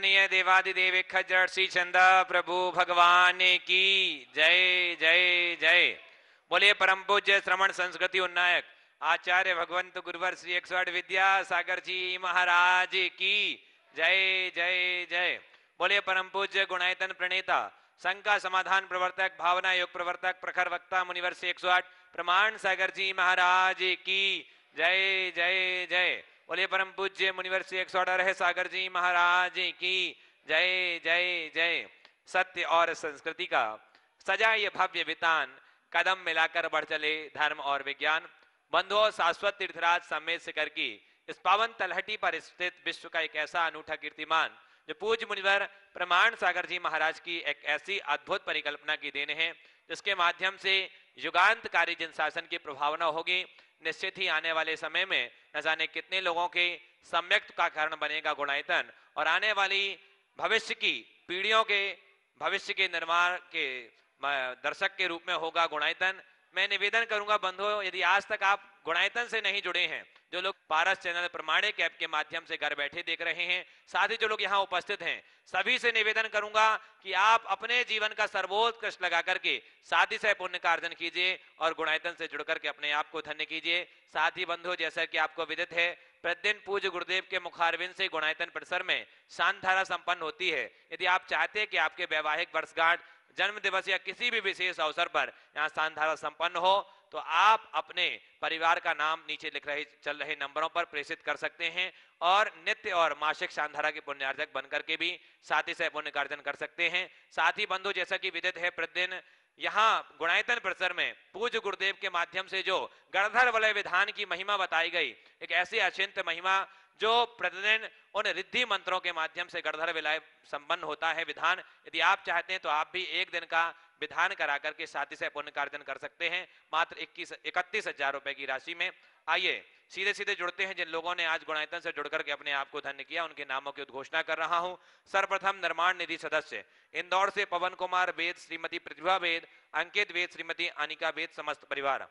वंदनीय देवादिदेव खज्जर श्री चंदा प्रभु भगवान की जय जय जय। बोलिए परम पूज्य श्रवण संस्कृति उन्नायक आचार्य भगवंत गुरुवर श्री 108 विद्यासागर जी महाराज की जय जय जय। बोलिए परम पूज्य गुणायतन प्रणेता संघ समाधान प्रवर्तक भावना योग प्रवर्तक प्रखर वक्ता मुनिवर श्री 108 प्रमाण सागर जी महाराज की जय जय जय। बोलिए परम पूज्य मुनिवर श्री 108 सागर जी महाराज की जय जय जय। सत्य और संस्कृति का सजा ये भव्य वितान कदम मिलाकर बढ़ चले धर्म और विज्ञान। बंधुओं, शाश्वत तीर्थराज समेत शिखर की इस पावन तलहटी पर स्थित विश्व का एक ऐसा अनूठा कीर्तिमान जो पूज्य मुनिवर प्रमाण सागर जी महाराज की एक ऐसी अद्भुत परिकल्पना की देन है जिसके माध्यम से युगांतकारी जन शासन की प्रभावना होगी। निश्चित ही आने वाले समय में न जाने कितने लोगों के सम्यक्त का कारण बनेगा गुणायतन और आने वाली भविष्य की पीढ़ियों के भविष्य के निर्माण के दर्शक के रूप में होगा गुणायतन। मैं निवेदन करूंगा बंधुओं, यदि आज तक आप गुणायतन से नहीं जुड़े हैं, जो लोग पारस चैनल प्रमाणिक ऐप के माध्यम से घर बैठे देख रहे हैं, साथ ही जो लोग यहाँ उपस्थित हैं, सभी से निवेदन करूंगा कि आप अपने जीवन का सर्वोत्कृष्ट लगा करके सातिशय पुण्य का अर्जन कीजिए और गुणायतन से जुड़ करके अपने आप को धन्य कीजिए। साथ ही बंधुओं, जैसा कि आपको विदित है, प्रतिदिन पूज्य गुरुदेव के मुखारविंद से गुणायतन परिसर में शांतधारा संपन्न होती है। यदि आप चाहते हैं कि आपके वैवाहिक वर्षगांठ, जन्म दिवस या किसी भी विशेष अवसर पर यहाँ शांतधारा संपन्न हो तो आप अपने परिवार का नाम नीचे लिख रहे चल रहे नंबरों पर प्रेषित कर सकते हैं और नित्य और मासिक शांतधारा के पुण्यार्जक बनकर के भी सातिशय पुण्य का अर्जन कर सकते हैं। साथ ही बंधु, जैसा कि विदित है, प्रतिदिन यहाँ गुणायतन परिसर में पूज्य गुरुदेव के माध्यम से जो गणधर वलय विधान की महिमा बताई गई, एक ऐसी अचिंत्य महिमा जो प्रतिदिन उन रिद्धि मंत्रों के माध्यम से गणधर विलय संपन्न होता है विधान। यदि आप चाहते हैं तो आप भी एक दिन का विधान करा करके सातिशय पुण्य का अर्जन कर सकते हैं मात्र 31,000 रुपए की राशि में। आइए सीधे सीधे जुड़ते हैं जिन लोगों ने आज गुणायतन से जुड़कर के अपने आप को धन्य किया, उनके नामों की उद्घोषणा कर रहा हूं। सर्वप्रथम निर्माण निधि सदस्य इंदौर से पवन कुमार वेद, श्रीमती प्रतिभा वेद, अंकित वेद, श्रीमती अनिका वेद, समस्त परिवार।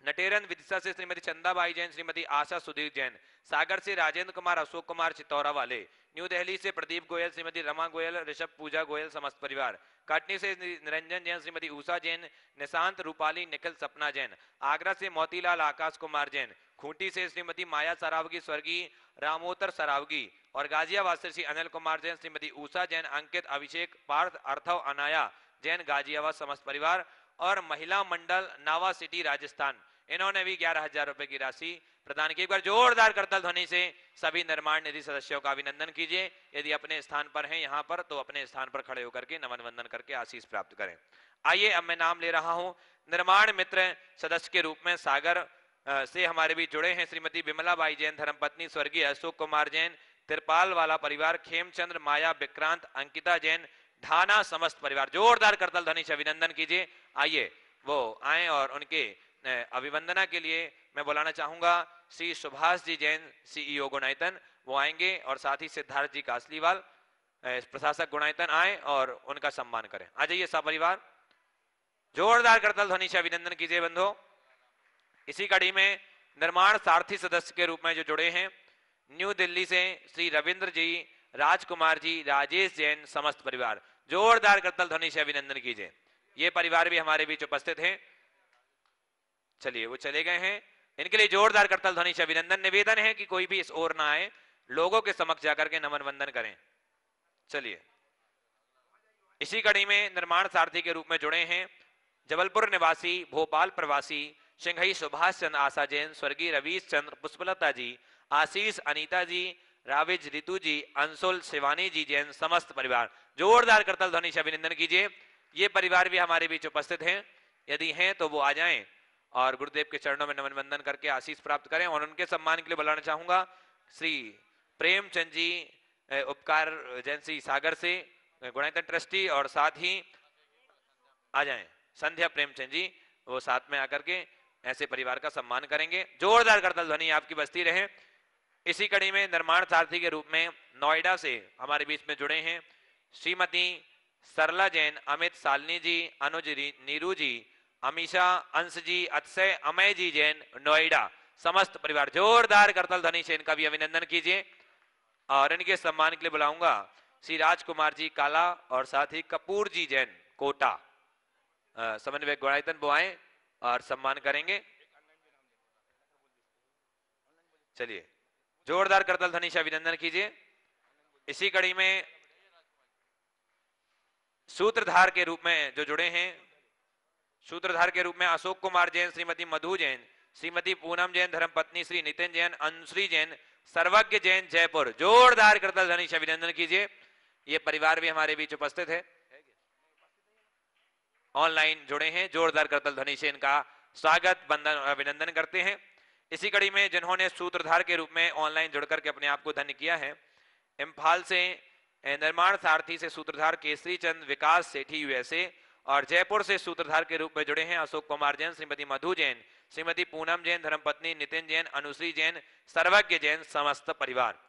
नटेरन विदिशा से श्रीमती चंदाबाई जैन, श्रीमती आशा सुधीर जैन। सागर से राजेंद्र कुमार, अशोक कुमार चितौरा वाले। न्यू दिल्ली से प्रदीप गोयल, श्रीमती रमा गोयल, ऋषभ पूजा गोयल, समस्त परिवार। कटनी से निरंजन जैन, श्रीमती उषा जैन, निशांत रूपाली, निखिल सपना जैन। आगरा से मोतीलाल आकाश कुमार जैन। खूंटी से श्रीमती माया सरावगी, स्वर्गीय रामोतर सरावगी। और गाजियाबाद से श्री अनिल कुमार जैन, श्रीमती उषा जैन, अंकित, अभिषेक, पार्थ, अर्थव, अनाया जैन, गाजियाबाद, समस्त परिवार। और महिला मंडल नावा सिटी राजस्थान, इन्होंने भी 11,000 रुपए की राशि प्रदान की। एक बार जोरदार करतल ध्वनि से सभी निर्माण निधि सदस्यों का अभिनंदन कीजिए। यदि अपने स्थान पर हैं यहाँ पर तो अपने स्थान पर खड़े होकर के नमन वंदन करके आशीष प्राप्त करें। आइए अब मैं नाम ले रहा हूँ निर्माण मित्र सदस्य के रूप में सागर से हमारे भी जुड़े हैं श्रीमती विमला बाई जैन, धर्मपत्नी स्वर्गीय अशोक कुमार जैन, तिरपाल वाला परिवार, खेमचंद्र, माया, विक्रांत, अंकिता जैन, ढाना, समस्त परिवार। जोरदार करतल ध्वनि से अभिनंदन कीजिए। आइए वो आए और उनके अभिवंदना के लिए मैं बुलाना चाहूंगा श्री सुभाष जी जैन, सीईओ गुणायतन, वो आएंगे और साथ ही सिद्धार्थ जी कासलीवाल, प्रशासक गुणायतन, आए और उनका सम्मान करें। आ जाइए सब परिवार, जोरदार करतल ध्वनि से अभिनंदन कीजिए बंधु। इसी कड़ी में निर्माण सारथी सदस्य के रूप में जो जुड़े हैं न्यू दिल्ली से श्री रविंद्र जी, राजकुमार जी, राजेश जैन, समस्त परिवार। जोरदार करतल ध्वनि से अभिनंदन कीजिए। ये परिवार भी हमारे बीच उपस्थित हैं। चलिए वो चले गए हैं, इनके लिए जोरदार करतल ध्वनि से अभिनंदन। निवेदन है कि कोई भी इस ओर ना आए, लोगों के समक्ष जाकर के नमन वंदन करें। चलिए इसी कड़ी में निर्माण सारथी के रूप में जुड़े हैं जबलपुर निवासी, भोपाल प्रवासी सिंघई सुभाष चंद्र आशा जैन, स्वर्गीय रवीश चंद्र, पुष्पलता जी, आशीष, अनीता जी, राविज, रितु जी, अंशुल, शिवानी जी जैन, समस्त परिवार। जोरदार करतल ध्वनि से अभिनंदन कीजिए। ये परिवार भी हमारे बीच उपस्थित हैं, यदि हैं तो वो आ जाएं और गुरुदेव के चरणों में नमन वंदन करके आशीष प्राप्त करें। और उनके सम्मान के लिए बुलाना चाहूंगा श्री प्रेमचंद जी, उपकार एजेंसी सागर से गुणायतन ट्रस्टी, और साथ ही आ जाएं संध्या प्रेमचंद जी, वो साथ में आकर के ऐसे परिवार का सम्मान करेंगे। जोरदार करतल ध्वनि आपकी बजती रहे। इसी कड़ी में निर्माण सारथी के रूप में नोएडा से हमारे बीच में जुड़े हैं श्रीमती सरला जैन, अमित, सालनी जी, अनुज, नीरू जी, अमीशा, अंश जी, अक्षय, अमय जी जैन, नोएडा, समस्त परिवार। जोरदार करतल ध्वनि से इनका भी अभिनंदन कीजिए। और इनके सम्मान के लिए बुलाऊंगा श्री राजकुमार जी काला और साथ ही कपूर जी जैन कोटा समन्वय गुणायतन वो आए और सम्मान करेंगे। चलिए जोरदार करतल ध्वनि से अभिनंदन कीजिए। इसी कड़ी में सूत्रधार के रूप में जो जुड़े हैं, सूत्रधार के रूप में अशोक कुमार जैन, श्रीमती मधु जैन, श्रीमती पूनम जैन धर्मपत्नी, श्री नितिन जैन, अनुश्री जैन, सर्वज्ञ जैन जयपुर। जोरदार करतल ध्वनि से अभिनंदन कीजिए। ये परिवार भी हमारे बीच उपस्थित है, ऑनलाइन जुड़े हैं। जोरदार करतल ध्वनि से इनका स्वागत वंदन और अभिनंदन करते हैं। इसी कड़ी में जिन्होंने सूत्रधार के रूप में ऑनलाइन जुड़कर के अपने आप को धन्य किया है, इम्फाल से निर्माण सारथी से सूत्रधार केसरी चंद विकास सेठी यूएसए, और जयपुर से सूत्रधार के रूप में जुड़े हैं अशोक कुमार जैन, श्रीमती मधु जैन, श्रीमती पूनम जैन धर्मपत्नी, नितिन जैन, अनुश्री जैन, सर्वज्ञ जैन समस्त परिवार।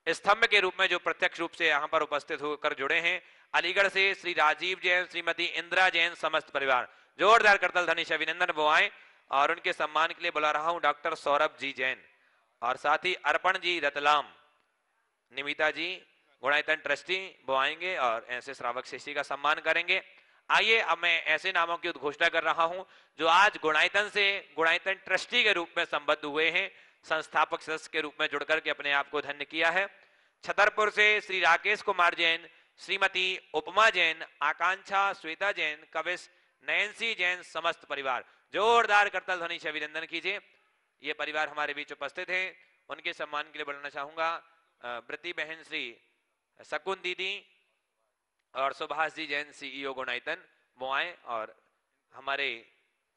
स्तंभ के रूप में जो प्रत्यक्ष रूप से यहाँ पर उपस्थित होकर जुड़े हैं, अलीगढ़ से श्री राजीव जैन, श्रीमती इंदिरा जैन समस्त परिवार। जोरदार करतल ध्वनि से अभिनंदन वो आए और उनके सम्मान के लिए बुला रहा हूं डॉक्टर सौरभ जी जैन और साथ ही अर्पण जी रतलाम, निमिता जी गुणायतन ट्रस्टी वो आएंगे और ऐसे श्रावक शिष्य का सम्मान करेंगे। आइए अब मैं ऐसे नामों की उद्घोषणा कर रहा हूं जो आज गुणायतन से गुणायतन ट्रस्टी के रूप में संबद्ध हुए हैं, संस्थापक सदस्य के रूप में जुड़कर के अपने आप को धन्य किया है। छतरपुर से श्री राकेश कुमार जैन, श्रीमती उपमा जैन, आकांक्षा श्वेता जैन, कविश नैन्सी जैन समस्त परिवार। जोरदार करतल ध्वनि से अभिनंदन कीजिए। ये परिवार हमारे बीच उपस्थित हैं। उनके सम्मान के लिए बुलाना चाहूंगा ब्रति बहन श्री शकुन दीदी और सुभाष जी जैन सीईओ गुणायतन वो आए और हमारे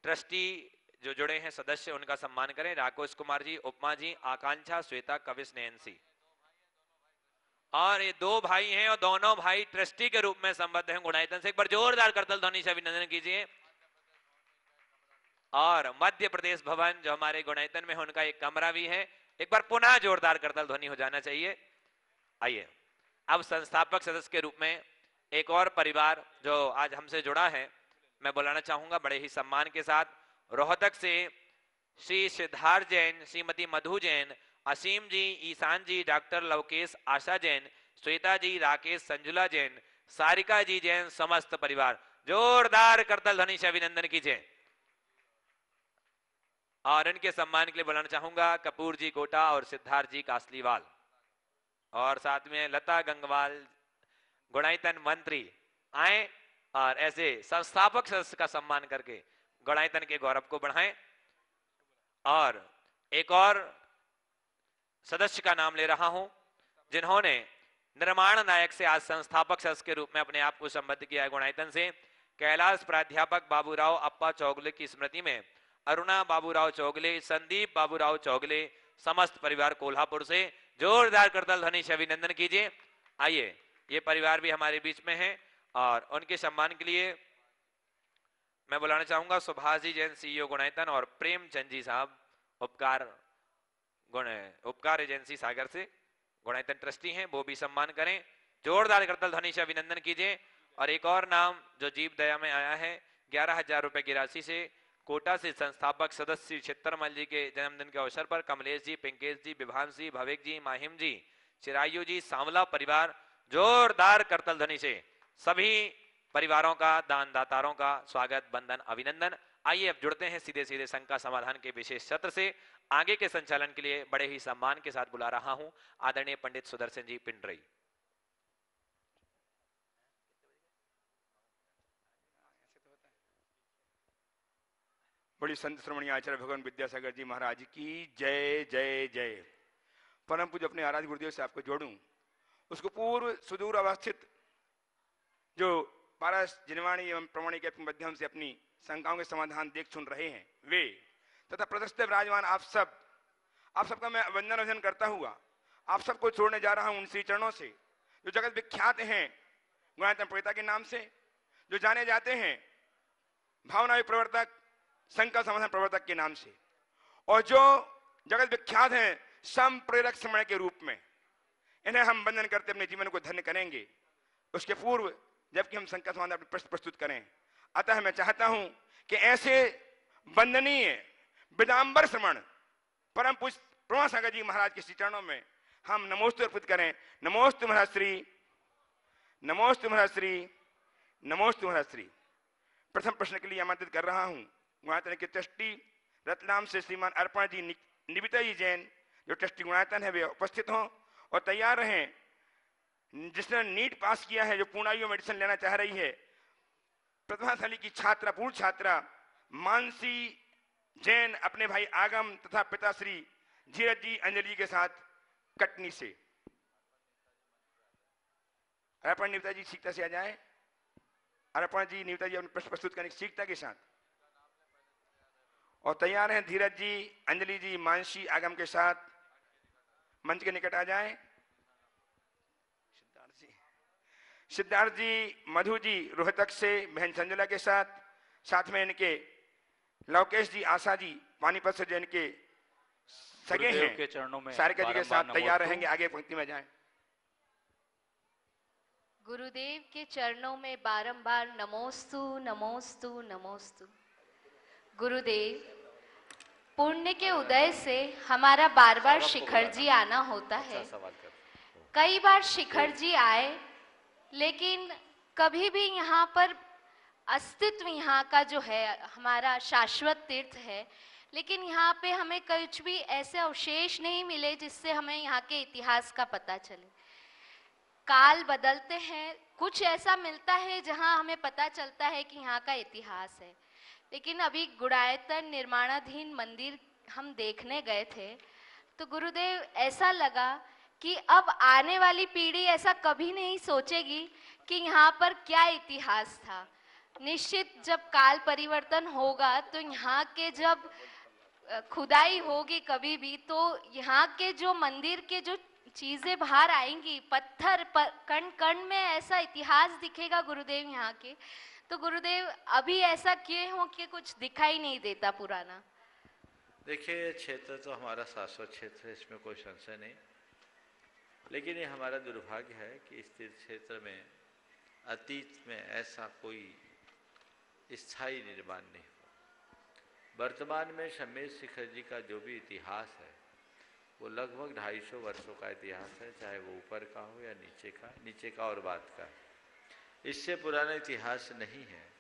ट्रस्टी जो जुड़े हैं सदस्य उनका सम्मान करें। राकेश कुमार जी, उपमा जी, आकांक्षा श्वेता, कविश नैन्सी। और ये दो भाई हैं और दोनों भाई ट्रस्टी के रूप में संबद्ध हैं गुणायतन से। एक बार जोरदार करतल ध्वनि से अभिनंदन कीजिए। और मध्य प्रदेश भवन जो हमारे गुणायतन में है उनका एक कमरा भी है। एक बार पुनः जोरदार करतल ध्वनि हो जाना चाहिए। आइए अब संस्थापक सदस्य के रूप में एक और परिवार जो आज हमसे जुड़ा है मैं बुलाना चाहूंगा बड़े ही सम्मान के साथ। रोहतक से श्री सिद्धार्थ जैन, श्रीमती मधु जैन, असीम जी, ईशान जी, डॉक्टर लवकेश आशा जैन, श्वेता जी, राकेश संजुला जैन, सारिका जी जैन समस्त परिवार। जोरदार करतल ध्वनि से अभिनंदन कीजिए। और इनके सम्मान के लिए बुलाना चाहूंगा कपूर जी कोटा और सिद्धार्थ जी कासलीवाल और साथ में लता गंगवाल गुणायतन मंत्री आए और ऐसे संस्थापक सदस्य का सम्मान करके गुणायतन के गौरव को बढ़ाएं। और एक और सदस्य का नाम ले रहा हूं जिन्होंने निर्माण नायक से आज संस्थापक सदस्य के रूप में अपने आप को संबद्ध किया है गुणायतन से। कैलाश प्राध्यापक बाबूराव अप्पा चौगले की स्मृति में अरुणा बाबूराव चौगले, संदीप बाबूराव चौगले समस्त परिवार कोल्हापुर से। जोरदार करतल ध्वनि से अभिनंदन कीजिए। आइए ये परिवार भी हमारे बीच में है और उनके सम्मान के लिए मैं बुलाना चाहूंगा सुभाष जी जैन सीईओ गुणायतन और प्रेमचंद जी साहब उपकार एजेंसी सागर से गुणायतन ट्रस्टी हैं, वो भी सम्मान करें। जोरदार करतल ध्वनि से अभिनंदन कीजिए। और एक और नाम जो जीव दया में आया है 11,000 रुपए की राशि से कोटा से संस्थापक सदस्य चित्तरमल जी के जन्मदिन के अवसर पर कमलेश जी, पिंकेश जी, विभांश जी, भवेक जी, माहिम जी, चिरायु जी, सांवला परिवार। जोरदार करतल ध्वनि से सभी परिवारों का, दानदातारों का स्वागत वंदन अभिनंदन। आइए अब जुड़ते हैं सीधे सीधे शंका समाधान के विशेष सत्र से। आगे के संचालन के लिए बड़े ही सम्मान के साथ बुला रहा हूं आदरणीय पंडित सुदर्शन जी पिंडरई। बड़ी संत श्रमणीय आचार्य भगवान विद्यासागर जी महाराज की जय जय जय। परम पूज्य अपने आराध्य गुरुदेव से आपको जोड़ूं, उसको पूर्व सुदूर अवस्थित जो पारस जिनवाणी एवं प्रमाणी के माध्यम से अपनी शंकाओं के समाधान देख सुन रहे हैं वे तथा प्रदर्शित विराजमान आप सबका मैं वंदन करता हुआ आप सबको छोड़ने जा रहा हूं उन श्री चरणों से जो जगत विख्यात हैं गुणायतन प्रेता के नाम से, जो जाने जाते हैं भावना प्रवर्तक, संकल्प समाधान प्रवर्तक के नाम से, और जो जगत विख्यात हैं संप्रेरक श्रमण के रूप में। इन्हें हम वंदन करते अपने जीवन को धन्य करेंगे। उसके पूर्व जबकि हम संकल्प समाधान अपने प्रश्न प्रस्तुत करें, अतः मैं चाहता हूं कि ऐसे वंदनीय विदांबर श्रमण परम पूज्य प्रमासागर जी महाराज के श्री चरणों में हम नमोस्तु अर्पित करें। नमोस्तु महाराज श्री नमोस्तु महर्षि, नमोस्तु महर्षि। प्रथम प्रश्न के लिए आमंत्रित कर रहा हूं गुणायतन के ट्रस्टी रतलाम से श्रीमान अर्पण जी निविता जी जैन, जो ट्रस्टी गुणायतन है, वे उपस्थित हों और तैयार रहें। जिसने नीट पास किया है, जो पूर्णायु मेडिसिन लेना चाह रही है, प्रतिभाशाली की छात्रा, पूर्व छात्रा मानसी जैन अपने भाई आगम तथा पिताश्री धीरज जी अंजलि जी के साथ कटनी से। अर्पण निविता जी सीखता से आ जाए। अर्पण जी निविता जी अपने प्रश्न प्रस्तुत करने की सीखता के साथ और तैयार हैं। धीरज जी अंजलि जी मानसी आगम के साथ मंच के निकट आ जाएं। सिद्धार्थ जी मधु जी रोहतक से बहन संजुला के साथ, साथ में इनके लवकेश जी आशा जी पानीपत से, जो इनके सगे हैं, के चरणों में सारिका जी के साथ तैयार रहेंगे। आगे पंक्ति में जाएं। गुरुदेव के चरणों में बारंबार नमोस्तु नमोस्तु नमोस्तु। गुरुदेव, पुण्य के उदय से हमारा बार बार शिखर जी आना होता है। कई बार शिखर जी आए, लेकिन कभी भी यहाँ पर अस्तित्व, यहाँ का जो है हमारा शाश्वत तीर्थ है, लेकिन यहाँ पे हमें कुछ भी ऐसे अवशेष नहीं मिले जिससे हमें यहाँ के इतिहास का पता चले। काल बदलते हैं, कुछ ऐसा मिलता है जहाँ हमें पता चलता है कि यहाँ का इतिहास है। लेकिन अभी गुणायतन निर्माणाधीन मंदिर हम देखने गए थे, तो गुरुदेव ऐसा लगा कि अब आने वाली पीढ़ी ऐसा कभी नहीं सोचेगी कि यहाँ पर क्या इतिहास था। निश्चित जब काल परिवर्तन होगा तो यहाँ के जब खुदाई होगी कभी भी, तो यहाँ के जो मंदिर के जो चीजें बाहर आएंगी, पत्थर कण कण में ऐसा इतिहास दिखेगा गुरुदेव यहाँ के। तो गुरुदेव अभी ऐसा किए हो कि कुछ दिखाई नहीं देता पुराना। देखिए, क्षेत्र तो हमारा शाश्वत क्षेत्र है, इसमें कोई संशय नहीं, लेकिन ये हमारा दुर्भाग्य है कि इस तीर्थ क्षेत्र में अतीत में ऐसा कोई स्थायी निर्माण नहीं हुआ। वर्तमान में शमेश शिखर जी का जो भी इतिहास है वो लगभग 250 वर्षों का इतिहास है, चाहे वो ऊपर का हो या नीचे का और बाद का। इससे पुराना इतिहास नहीं है।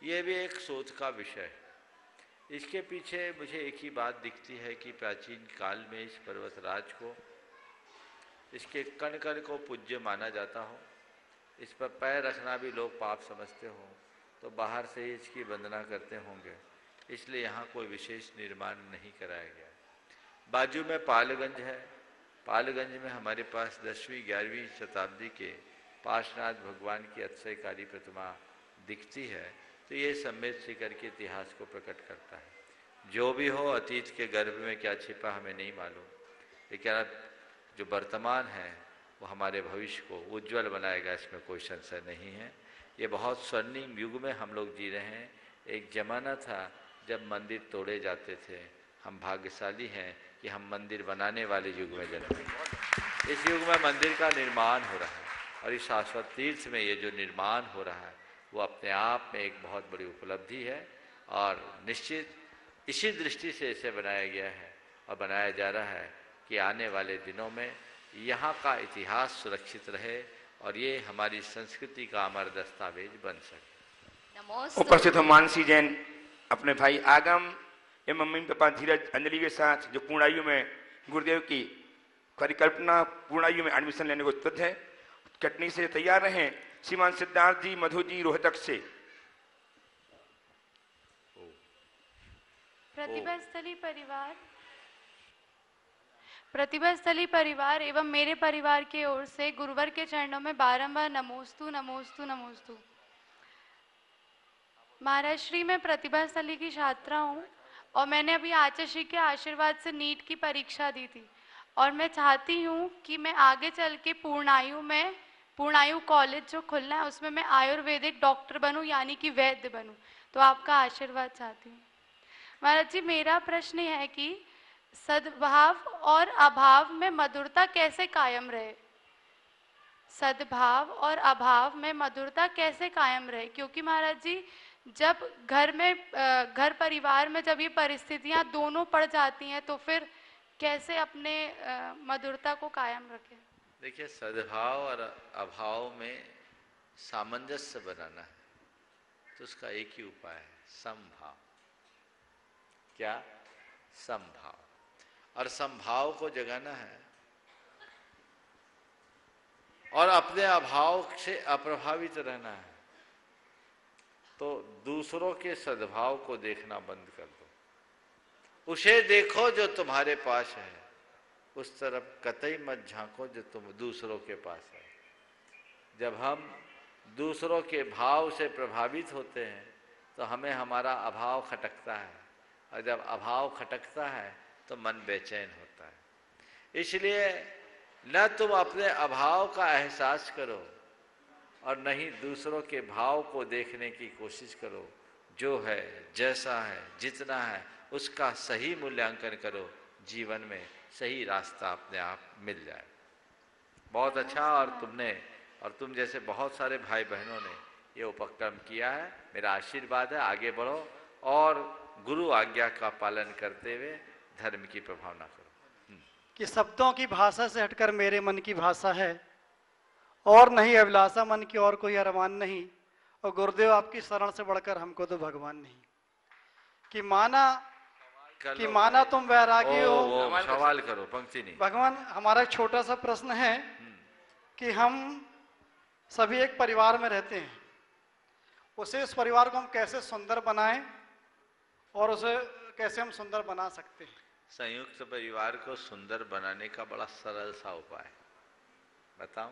ये भी एक शोध का विषय है। इसके पीछे मुझे एक ही बात दिखती है कि प्राचीन काल में इस पर्वतराज को, इसके कण कण को पूज्य माना जाता हो, इस पर पैर रखना भी लोग पाप समझते हों, तो बाहर से ही इसकी वंदना करते होंगे, इसलिए यहाँ कोई विशेष निर्माण नहीं कराया गया। बाजू में पालगंज है। पालगंज में हमारे पास 10वीं 11वीं शताब्दी के पार्श्वनाथ भगवान की अतिशयकारी प्रतिमा दिखती है, तो ये सम्मेद शिखर के इतिहास को प्रकट करता है। जो भी हो, अतीत के गर्भ में क्या छिपा हमें नहीं मालूम, लेकिन अब जो वर्तमान है वो हमारे भविष्य को उज्जवल बनाएगा, इसमें कोई संशय नहीं है। ये बहुत स्वर्णिम युग में हम लोग जी रहे हैं। एक जमाना था जब मंदिर तोड़े जाते थे। हम भाग्यशाली हैं कि हम मंदिर बनाने वाले युग में जन्मे। इस युग में मंदिर का निर्माण हो रहा है, और इस शाश्वत तीर्थ में ये जो निर्माण हो रहा है वो अपने आप में एक बहुत बड़ी उपलब्धि है, और निश्चित इसी दृष्टि से इसे बनाया गया है और बनाया जा रहा है कि आने वाले दिनों में यहाँ का इतिहास सुरक्षित रहे और ये हमारी संस्कृति का अमर दस्तावेज बन सके। उपस्थित हो मानसी जैन अपने भाई आगम एवं मम्मी पापा धीरज अंजलि के साथ, जो पूर्णायु में गुरुदेव की परिकल्पना पूर्णायु में एडमिशन लेने को उत्सुक है। कटनी से तैयार रहें। श्रीमान सिद्धार्थ जी मधु जी रोहतक से। प्रतिभास्थली परिवार एवं मेरे परिवार की ओर से गुरुवर के चरणों में बारंबार नमोस्तु नमोस्तु नमोस्तु। महाराज श्री, मैं प्रतिभास्थली की छात्रा हूँ और मैंने अभी आचार्य श्री के आशीर्वाद से नीट की परीक्षा दी थी, और मैं चाहती हूँ कि मैं आगे चल के पूर्णायु कॉलेज जो खुलना है उसमें मैं आयुर्वेदिक डॉक्टर बनूँ, यानी कि वैद्य बनूँ। तो आपका आशीर्वाद चाहती हूँ। महाराज जी, मेरा प्रश्न है कि सद्भाव और अभाव में मधुरता कैसे कायम रहे? सद्भाव और अभाव में मधुरता कैसे कायम रहे? क्योंकि महाराज जी, जब घर परिवार में जब ये परिस्थितियां दोनों पड़ जाती हैं तो फिर कैसे अपने मधुरता को कायम रखें? देखिए, सद्भाव और अभाव में सामंजस्य बनाना है तो उसका एक ही उपाय है, समभाव। क्या? समभाव। और समभाव को जगाना है और अपने अभाव से अप्रभावित रहना है। तो दूसरों के सद्भाव को देखना बंद कर दो, उसे देखो जो तुम्हारे पास है, उस तरफ कतई मत झांको जो तुम दूसरों के पास है। जब हम दूसरों के भाव से प्रभावित होते हैं तो हमें हमारा अभाव खटकता है, और जब अभाव खटकता है तो मन बेचैन होता है। इसलिए न तुम अपने अभाव का एहसास करो और न ही दूसरों के भाव को देखने की कोशिश करो। जो है, जैसा है, जितना है, उसका सही मूल्यांकन करो, जीवन में सही रास्ता अपने आप मिल जाए। बहुत अच्छा। और तुम जैसे बहुत सारे भाई बहनों ने ये उपक्रम किया है। मेरा आशीर्वाद है, आगे बढ़ो और गुरु आज्ञा का पालन करते हुए धर्म की प्रभावना करो। कि शब्दों की भाषा से हटकर मेरे मन की भाषा है, और नहीं अभिलाषा मन की और कोई अरमान नहीं, और गुरुदेव आपकी शरण से बढ़कर हमको तो भगवान नहीं। कि माना तुम वैरागी हो। सवाल करो, पंक्ति नहीं। भगवान, हमारा एक छोटा सा प्रश्न है कि हम सभी एक परिवार में रहते हैं, उस परिवार को हम कैसे सुंदर बनाएं और उसे कैसे हम सुंदर बना सकते हैं? संयुक्त परिवार को सुंदर बनाने का बड़ा सरल सा उपाय बताऊं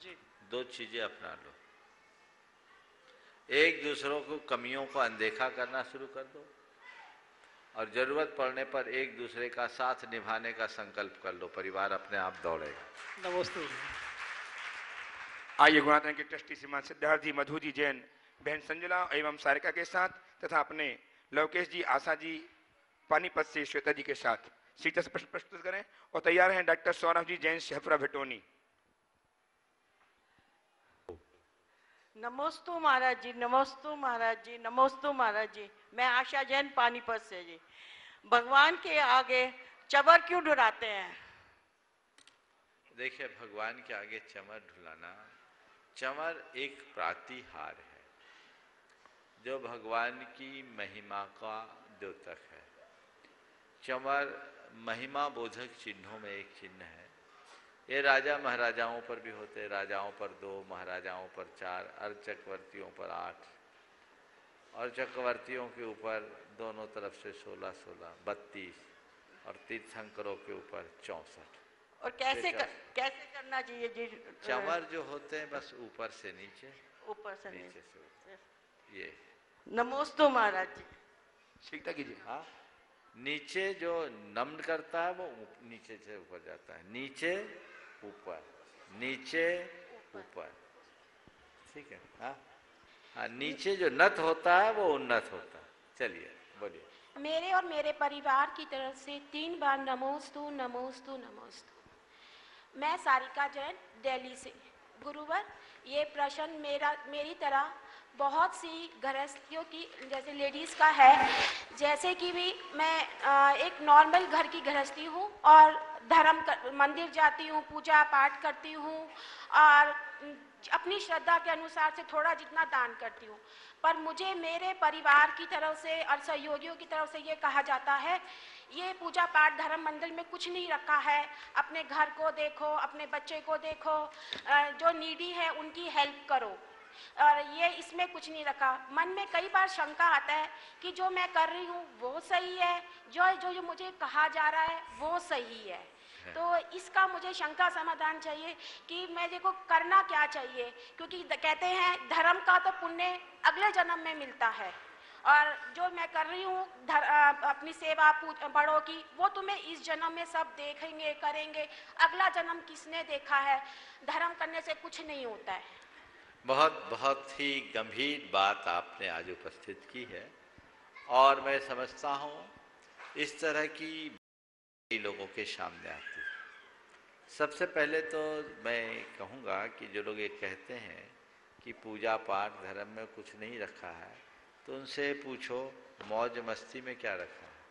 जी। 2 चीजें अपना लो। एक दूसरों को कमियों को अनदेखा करना शुरू कर दो, और जरूरत पड़ने पर एक दूसरे का साथ निभाने का संकल्प कर लो। परिवार अपने आप दौड़ेगा। नमस्ते। आइए गुणात्मक के ट्रस्टी श्रीमान सिद्धार्थ जी, मधु जी जैन, बहन संजुला एवं सारिका के साथ, तथा अपने लवकेश जी, आशा जी पानीपत से श्वेता जी के साथ सीता से प्रश्न प्रस्तुत करें। और तैयार हैं डॉक्टर सौरभ जी जैन, शहपुरा भिटोनी। नमोस्तु महाराज जी, नमोस्तु महाराज जी, नमोस्तु महाराज जी। मैं आशा जैन पानीपत से जी। भगवान के आगे चबर क्यों ढुलाते हैं? देखिए, भगवान के आगे चमर ढुलाना, चमर एक प्रातिहार है जो भगवान की महिमा का द्योतक है। चमर महिमा बोधक चिन्हों में एक चिन्ह है। ये राजा महाराजाओं पर भी होते हैं, राजाओं पर 2, महाराजाओं पर 4, अर्चकवर्तियों पर 8, और चक्रवर्तियों के ऊपर दोनों तरफ से 16-16, 32, और तीर्थंकरों के ऊपर 64। और कैसे करना चाहिए जी? चमर जो होते हैं बस ऊपर से नीचे, ऊपर से नीचे से ऊपर। ये नमोस्तु महाराज जी। सीता कीजिए। हाँ, नीचे जो नमन करता है वो नीचे से ऊपर जाता है, नीचे ऊपर, नीचे ऊपर। ठीक है। हाँ हाँ, नीचे जो नत होता है वो उन्नत होता है। चलिए बोलिए। मेरे और मेरे परिवार की तरफ से 3 बार नमोस्तु नमोस्तु नमोस्तु। मैं सारिका जैन, दिल्ली से। गुरुवर, ये प्रश्न मेरी तरह बहुत सी गृहस्थियों की, जैसे लेडीज़ का है। जैसे कि भी मैं एक नॉर्मल घर की गृहस्थी हूँ और मंदिर जाती हूँ, पूजा पाठ करती हूँ और अपनी श्रद्धा के अनुसार से थोड़ा जितना दान करती हूँ। पर मुझे मेरे परिवार की तरफ से और सहयोगियों की तरफ से ये कहा जाता है, ये पूजा पाठ धर्म मंदिर में कुछ नहीं रखा है, अपने घर को देखो, अपने बच्चे को देखो, जो नीडी है उनकी हेल्प करो, और ये इसमें कुछ नहीं रखा। मन में कई बार शंका आता है कि जो मैं कर रही हूँ वो सही है, जो मुझे कहा जा रहा है वो सही है। तो इसका मुझे शंका समाधान चाहिए कि मैं देखो करना क्या चाहिए, क्योंकि कहते हैं धर्म का तो पुण्य अगले जन्म में मिलता है, और जो मैं कर रही हूँ अपनी सेवा बड़ों की, वो तुम्हें इस जन्म में सब देखेंगे, करेंगे। अगला जन्म किसने देखा है? धर्म करने से कुछ नहीं होता है। बहुत ही गंभीर बात आपने आज उपस्थित की है, और मैं समझता हूँ इस तरह की लोगों के सामने आती है। सबसे पहले तो मैं कहूँगा कि जो लोग ये कहते हैं कि पूजा पाठ धर्म में कुछ नहीं रखा है, तो उनसे पूछो मौज मस्ती में क्या रखा है,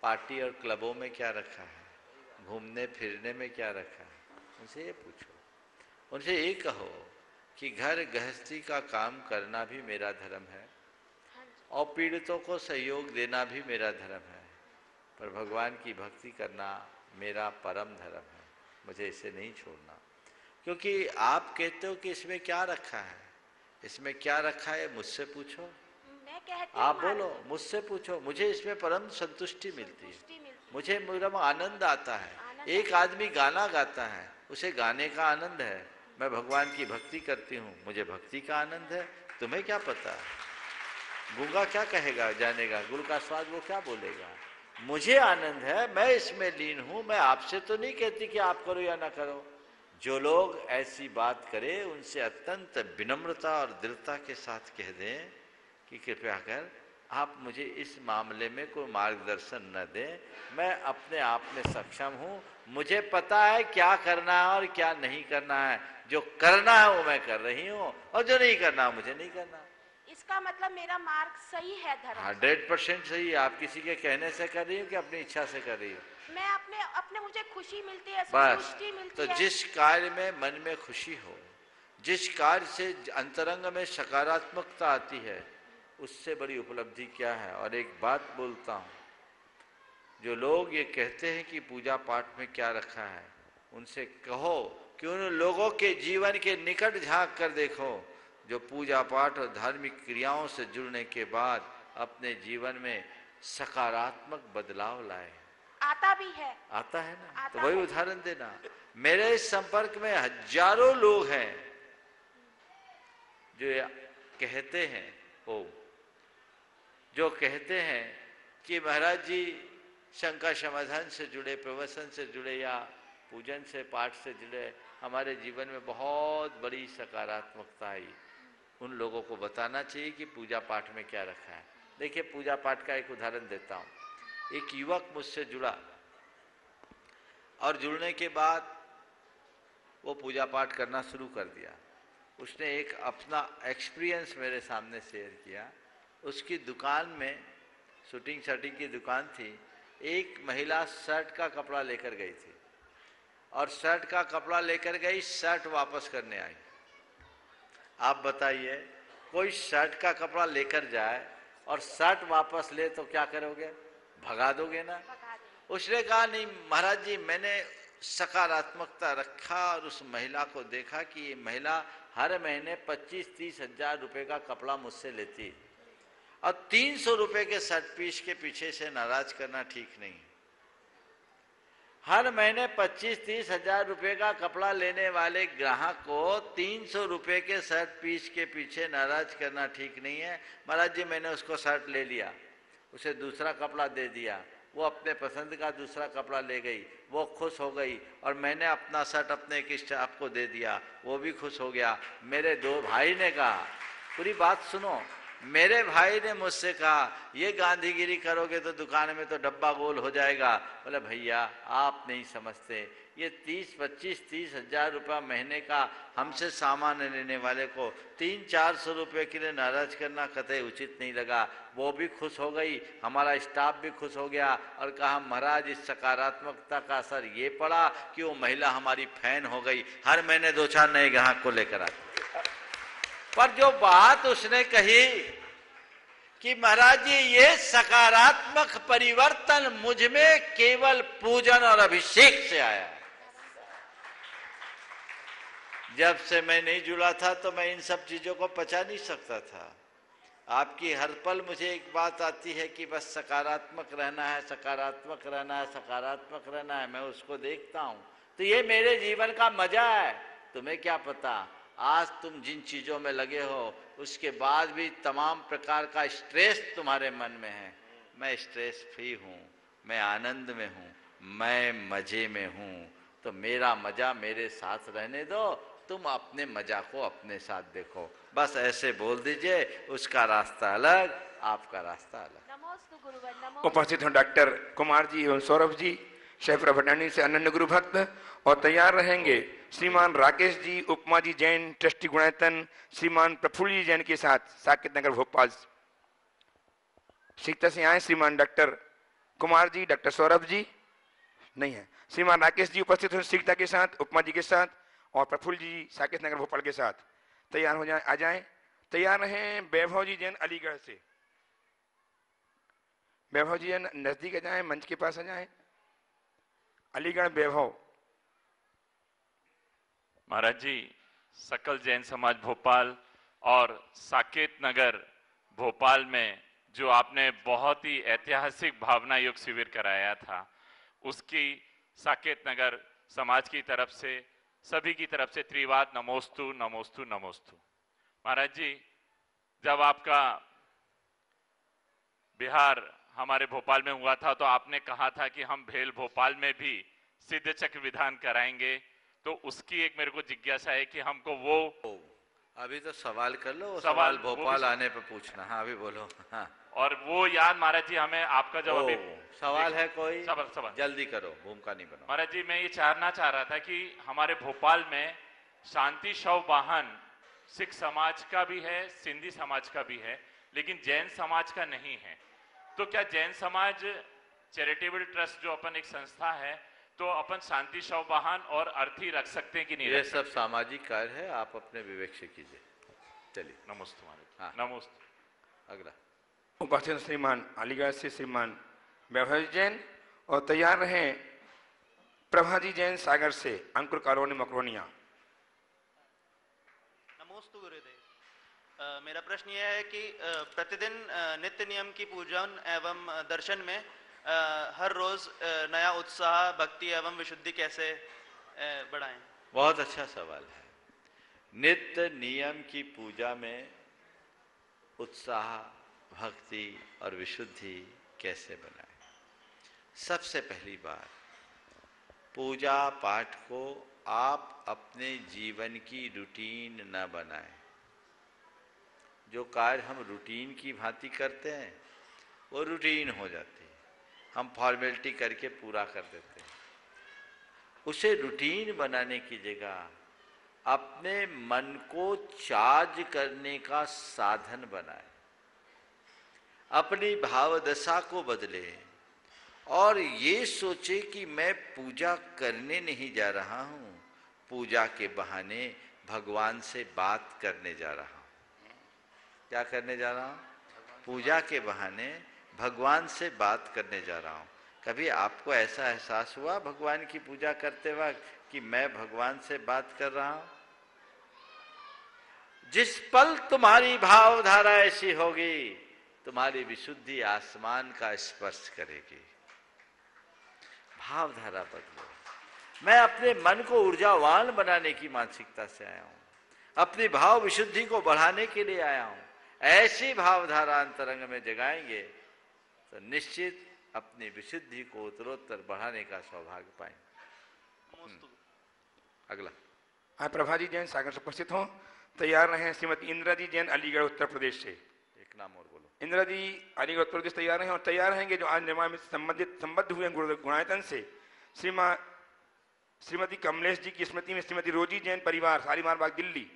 पार्टी और क्लबों में क्या रखा है, घूमने फिरने में क्या रखा है। उनसे ये पूछो, उनसे ये कहो कि घर गृहस्थी का काम करना भी मेरा धर्म है और पीड़ितों को सहयोग देना भी मेरा धर्म है, पर भगवान की भक्ति करना मेरा परम धर्म है, मुझे इसे नहीं छोड़ना। क्योंकि आप कहते हो कि इसमें क्या रखा है, इसमें क्या रखा है मुझसे पूछो, मैं कहती आप हूँ बोलो, मुझसे पूछो, मुझे इसमें परम संतुष्टि मिलती है, मुझे परम आनंद आता है। एक आदमी गाना गाता है, उसे गाने का आनंद है, मैं भगवान की भक्ति करती हूँ, मुझे भक्ति का आनंद है। तुम्हें क्या पता, गूंगा क्या कहेगा, जानेगा गुड़ का स्वाद वो क्या बोलेगा। मुझे आनंद है, मैं इसमें लीन हूं। मैं आपसे तो नहीं कहती कि आप करो या ना करो। जो लोग ऐसी बात करे उनसे अत्यंत विनम्रता और दृढ़ता के साथ कह दें कि कृपया कर आप मुझे इस मामले में कोई मार्गदर्शन न दें, मैं अपने आप में सक्षम हूं, मुझे पता है क्या करना है और क्या नहीं करना है। जो करना है वो मैं कर रही हूं और जो नहीं करना मुझे नहीं करना। इसका मतलब मेरा मार्ग सही है धर्म। 100% सही है। आप किसी के कहने से कर रही हो कि अपनी इच्छा से कर रही हो? मैं अपने अपने मुझे खुशी मिलती है, बस। संतुष्टि मिलती तो है। जिस कार्य में मन में खुशी हो, जिस कार्य से अंतरंग में सकारात्मकता आती है, उससे बड़ी उपलब्धि क्या है। और एक बात बोलता हूं, जो लोग ये कहते हैं कि पूजा पाठ में क्या रखा है, उनसे कहो कि उन लोगों के जीवन के निकट झांक कर देखो जो पूजा पाठ और धार्मिक क्रियाओं से जुड़ने के बाद अपने जीवन में सकारात्मक बदलाव लाए। आता भी है, आता है ना, आता तो वही है। उदाहरण देना। मेरे इस संपर्क में हजारों लोग हैं जो कहते हैं जो कहते हैं कि महाराज जी शंका समाधान से जुड़े, प्रवचन से जुड़े या पूजन से, पाठ से जुड़े, हमारे जीवन में बहुत बड़ी सकारात्मकता आई। उन लोगों को बताना चाहिए कि पूजा पाठ में क्या रखा है। देखिए, पूजा पाठ का एक उदाहरण देता हूँ। एक युवक मुझसे जुड़ा और जुड़ने के बाद वो पूजा पाठ करना शुरू कर दिया। उसने एक अपना एक्सपीरियंस मेरे सामने शेयर किया। उसकी दुकान में, शूटिंग शर्टिंग की दुकान थी, एक महिला शर्ट का कपड़ा लेकर गई थी और शर्ट का कपड़ा लेकर गई, शर्ट वापस करने आई। आप बताइए, कोई शर्ट का कपड़ा लेकर जाए और शर्ट वापस ले तो क्या करोगे? भगा दोगे ना। उसने कहा नहीं महाराज जी, मैंने सकारात्मकता रखा और उस महिला को देखा कि ये महिला हर महीने 25-30 हजार रुपए का कपड़ा मुझसे लेती और 300 रुपए के शर्ट पीस के पीछे से नाराज करना ठीक नहीं। हर महीने 25-30 हजार रुपए का कपड़ा लेने वाले ग्राहक को 300 रुपए के शर्ट पीस के पीछे नाराज करना ठीक नहीं है। महाराज जी, मैंने उसको शर्ट ले लिया, उसे दूसरा कपड़ा दे दिया, वो अपने पसंद का दूसरा कपड़ा ले गई, वो खुश हो गई और मैंने अपना शर्ट अपने एक स्टाफ को दे दिया, वो भी खुश हो गया। मेरे दो भाई ने कहा, पूरी बात सुनो, मेरे भाई ने मुझसे कहा ये गांधीगिरी करोगे तो दुकान में तो डब्बा गोल हो जाएगा। बोले भैया आप नहीं समझते, ये 30-25-30 हजार रुपया महीने का हमसे सामान लेने वाले को 300-400 रुपये के लिए नाराज करना कतई उचित नहीं लगा। वो भी खुश हो गई, हमारा स्टाफ भी खुश हो गया और कहा महाराज इस सकारात्मकता का असर ये पड़ा कि वो महिला हमारी फैन हो गई, हर महीने 2-4 नए ग्राहक को लेकर आती। पर जो बात उसने कही कि महाराज जी ये सकारात्मक परिवर्तन मुझ में केवल पूजन और अभिषेक से आया। जब से मैं नहीं जुड़ा था तो मैं इन सब चीजों को पचा नहीं सकता था। आपकी हर पल मुझे एक बात आती है कि बस सकारात्मक रहना है, सकारात्मक रहना है, सकारात्मक रहना है। मैं उसको देखता हूं तो ये मेरे जीवन का मजा है। तुम्हें क्या पता, आज तुम जिन चीजों में लगे हो उसके बाद भी तमाम प्रकार का स्ट्रेस तुम्हारे मन में है। मैं स्ट्रेस फ्री हूं, मैं आनंद में हूं, मैं मजे में हूं। तो मेरा मजा मेरे साथ रहने दो, तुम अपने मजा को अपने साथ देखो। बस ऐसे बोल दीजिए, उसका रास्ता अलग, आपका रास्ता अलग। नमोस्तु गुरुवर, नमो। उपस्थित हैं डॉक्टर कुमार जी एवं सौरभ जी, शैफरा भटनानी से अनन्य गुरु भक्त, और तैयार रहेंगे श्रीमान राकेश जी, उपमा जी जैन, ट्रस्टी गुणायतन, श्रीमान प्रफुल्ल जी जैन के साथ साकेत नगर भोपाल। सीता से आए श्रीमान डॉक्टर कुमार जी, डॉक्टर सौरभ जी नहीं है, श्रीमान राकेश जी उपस्थित हैं सीता के साथ, उपमा जी के साथ और प्रफुल्ल जी साकेत नगर भोपाल के साथ। तैयार हो जाए, आ जाएं। तैयार रहें वैभव जी जैन अलीगढ़ से। वैभव जी जैन नजदीक आ जाएं, मंच के पास आ जाएं। अलीगढ़ वैभव। महाराज जी, सकल जैन समाज भोपाल और साकेत नगर भोपाल में जो आपने बहुत ही ऐतिहासिक भावना योग शिविर कराया था, उसकी साकेत नगर समाज की तरफ से, सभी की तरफ से त्रिवाद नमोस्तु नमोस्तु नमोस्तु। महाराज जी, जब आपका बिहार हमारे भोपाल में हुआ था तो आपने कहा था कि हम भेल भोपाल में भी सिद्ध चक्र विधान कराएंगे, तो उसकी एक मेरे को जिज्ञासा है कि हमको वो अभी तो सवाल कर लो, सवाल सवाल भोपाल आने पे पूछना। हाँ अभी बोलो। हाँ और वो याद महाराज जी हमें आपका जब अभी सवाल है कोई? सवाल जल्दी करो, भूमिका नहीं बनाओ। महाराज जी, मैं ये चाह रहा था कि हमारे भोपाल में शांति शव वाहन सिख समाज का भी है, सिंधी समाज का भी है, लेकिन जैन समाज का नहीं है। तो क्या जैन समाज चैरिटेबल ट्रस्ट जो अपन एक संस्था है, तो अपन शांति शव वाहन और अर्थी रख सकते हैं कि नहीं? ये सब सामाजिक कार्य है, आप अपने विवेक से कीजिए। चलिए, नमस्ते महाराज। हाँ नमस्ते। अगला उपस्थित श्रीमान अलीगढ़ से श्रीमान वैभव जैन, और तैयार रहें प्रभाजी जैन सागर से, अंकुर कॉलोनी मकरोनिया। नमोस्तु गुरुदेव। मेरा प्रश्न यह है कि प्रतिदिन नित्य नियम की पूजन एवं दर्शन में हर रोज नया उत्साह, भक्ति एवं विशुद्धि कैसे बढ़ाएं? बहुत अच्छा सवाल है। नित्य नियम की पूजा में उत्साह, भक्ति और विशुद्धि कैसे बनाएं? सबसे पहली बात, पूजा पाठ को आप अपने जीवन की रूटीन न बनाएं। जो कार्य हम रूटीन की भांति करते हैं वो रूटीन हो जाती है, हम फॉर्मेलिटी करके पूरा कर देते हैं। उसे रूटीन बनाने की जगह अपने मन को चार्ज करने का साधन बनाएं, अपनी भाव दशा को बदले और ये सोचे कि मैं पूजा करने नहीं जा रहा हूं, पूजा के बहाने भगवान से बात करने जा रहा हूं। क्या करने जा रहा हूं? पूजा के बहाने भगवान से बात करने जा रहा हूं। कभी आपको ऐसा एहसास हुआ भगवान की पूजा करते वक्त कि मैं भगवान से बात कर रहा हूं? जिस पल तुम्हारी भावधारा ऐसी होगी, तुम्हारी विशुद्धि आसमान का स्पर्श करेगी। भावधारा बदलो। मैं अपने मन को ऊर्जावान बनाने की मानसिकता से आया हूं, अपनी भाव विशुद्धि को बढ़ाने के लिए आया हूं। ऐसी भावधारा अंतरंग में जगाएंगे तो निश्चित अपनी विशुद्धि को उत्तरोत्तर बढ़ाने का सौभाग्य पाएंगे। अगला हाँ, प्रभाजी जैन सागर से उपस्थित हो। तैयार रहे श्रीमती इंदिरा जी जैन अलीगढ़ उत्तर प्रदेश से। एक नाम और बोलो। इंदिरा जी अलीगढ़ उत्तर प्रदेश तैयार हैं, और तैयार रहेंगे जो आज निर्माण में संबद्ध हुए गुणायतन से श्रीमती कमलेश जी की स्मृति में श्रीमती रोजी जैन परिवार, शालीमार बाग, दिल्ली,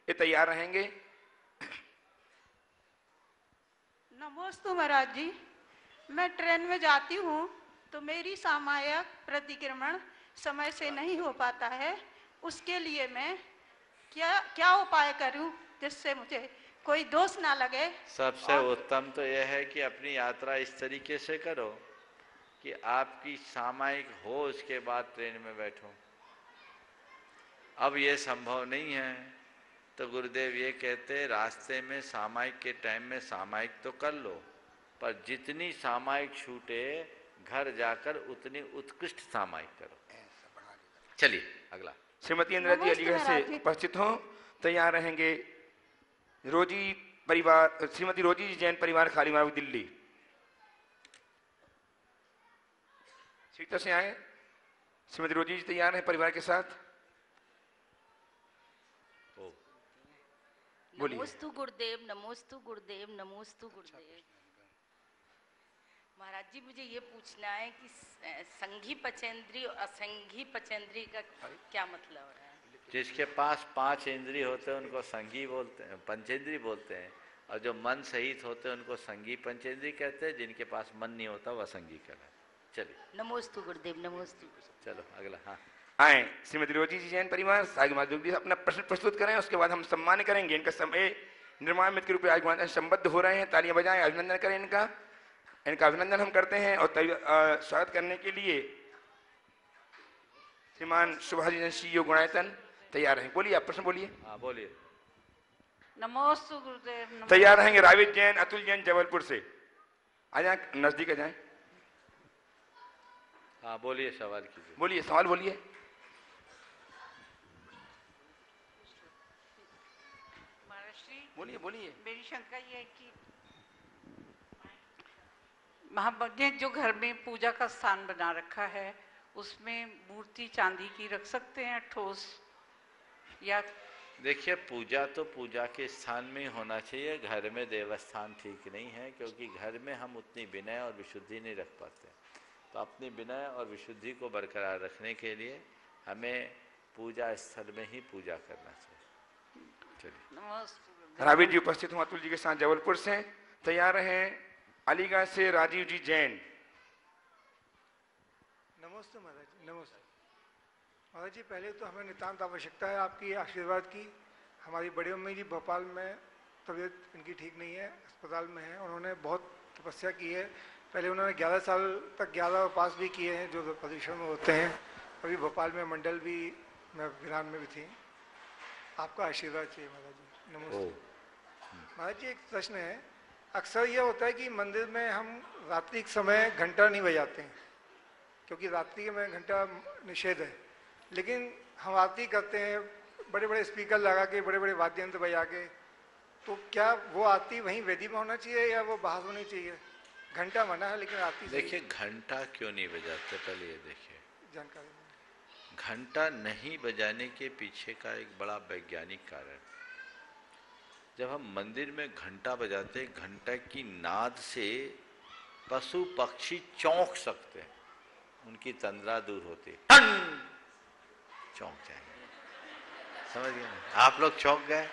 ये तैयार रहेंगे। नमोस्तु महाराज जी। मैं ट्रेन में जाती हूँ तो मेरी सामायिक प्रतिक्रमण समय से नहीं हो पाता है, उसके लिए मैं क्या उपाय करूं जिससे मुझे कोई दोष ना लगे? सबसे उत्तम तो यह है कि अपनी यात्रा इस तरीके से करो कि आपकी सामायिक हो, उसके बाद ट्रेन में बैठो। अब ये संभव नहीं है तो गुरुदेव ये कहते रास्ते में सामायिक के टाइम में सामायिक तो कर लो, पर जितनी सामायिक छूटे घर जाकर उतनी उत्कृष्ट सामायिक करो। चलिए अगला। श्रीमती इंदिरा जी अलीगढ़ से उपस्थित हो। तैयार रहेंगे रोजी परिवार, श्रीमती रोजी जी जैन परिवार, खालीमार, दिल्ली। सीटों से आए। श्रीमती रोजी जी तैयार है परिवार के साथ। नमोस्तु गुरुदेव, नमोस्तु गुरुदेव, नमोस्तु गुरुदेव। महाराज जी, मुझे ये पूछना है कि संघी पचेंद्री और असंघी पचेंद्री का क्या मतलब है? जिसके पास 5 इंद्रिय होते हैं उनको संघी बोलते हैं, पंचेंद्री बोलते हैं, और जो मन सहित होते हैं उनको संघी पंचेंद्री कहते हैं। जिनके पास मन नहीं होता वह असंघी कहलाते हैं। चलिए। नमोस्तु गुरुदेव, नमोस्तु। चलो अगला। हाँ, आए श्रीमती रोजी जी जैन परिवार सागी माधुरी जी अपना प्रश्न प्रस्तुत करें, उसके बाद हम सम्मान करेंगे। इनका समय निर्माण मित्र के रूप में आज संबद्ध हो रहे हैं, तालियां बजाएं, अभिनंदन करें इनका अभिनंदन हम करते हैं। और स्वागत करने के लिए श्रीमान सुभाष जैन CEO गुणायतन तैयार हैं। बोलिए, आप प्रश्न बोलिए। हाँ बोलिए। नमोस्तु गुरुदेव। तैयार रहेंगे रावित जैन, अतुल जैन जबलपुर से। आ जाए, नजदीक आ जाए। हाँ बोलिए, सवाल कीजिए। बोलिए, सवाल बोलिए। बोलिए बोलिए। मेरी शंका ये है कि महाभज्य जो घर में पूजा का स्थान बना रखा है उसमें मूर्ति चांदी की रख सकते हैं ठोस, या देखिए पूजा तो पूजा के स्थान में ही होना चाहिए, घर में देवस्थान ठीक नहीं है, क्योंकि घर में हम उतनी विनय और विशुद्धि नहीं रख पाते। तो अपनी विनय और विशुद्धि को बरकरार रखने के लिए हमें पूजा स्थल में ही पूजा करना चाहिए। चलिए। रावित जी उपस्थित हूँ अतुल जी के साथ जबलपुर से। तैयार हैं अलीगढ़ से राजीव जी जैन। नमस्ते महाराज जी। नमस्ते महाराज जी। पहले तो हमें नितांत आवश्यकता है आपकी आशीर्वाद की। हमारी बड़ी अम्मी जी भोपाल में तबीयत इनकी ठीक नहीं है, अस्पताल में है। उन्होंने बहुत तपस्या की है। पहले उन्होंने 11 साल तक 11 उपास भी किए हैं जो प्रदूषण में होते हैं। अभी भोपाल में मंडल भी में वीरान में भी थी। आपका आशीर्वाद चाहिए महाराज जी। नमस्ते महाराज जी। एक प्रश्न है, अक्सर यह होता है कि मंदिर में हम रात्रि के समय घंटा नहीं बजाते हैं, क्योंकि रात्रि में घंटा निषेध है, लेकिन हम आरती करते हैं बड़े बड़े स्पीकर लगा के, बड़े बड़े वाद्य यंत्र बजा के। तो क्या वो आरती वहीं वेदी में होना चाहिए या वो बाहर होनी चाहिए? घंटा मना है लेकिन आरती। देखिए घंटा क्यों नहीं बजाते, पहले ये देखिए। जानकारी घंटा नहीं बजाने के पीछे का एक बड़ा वैज्ञानिक कारण, जब हम मंदिर में घंटा बजाते, घंटा की नाद से पशु पक्षी चौंक सकते हैं, उनकी तंद्रा दूर होती है, चौंक जाएंगे। समझ गए? आप लोग चौंक गए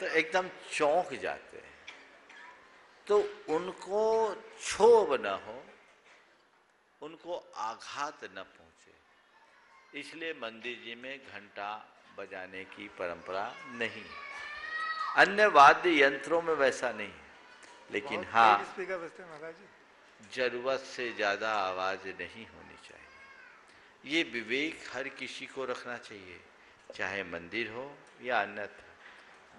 तो एकदम चौंक जाते हैं, तो उनको क्षोभ न हो, उनको आघात न पहुंचे, इसलिए मंदिर जी में घंटा बजाने की परंपरा नहीं है। अन्य वाद्य यंत्रों में वैसा नहीं है, लेकिन हाँ जरूरत से ज्यादा आवाज नहीं होनी चाहिए। ये विवेक हर किसी को रखना चाहिए, चाहे मंदिर हो या अन्यथा।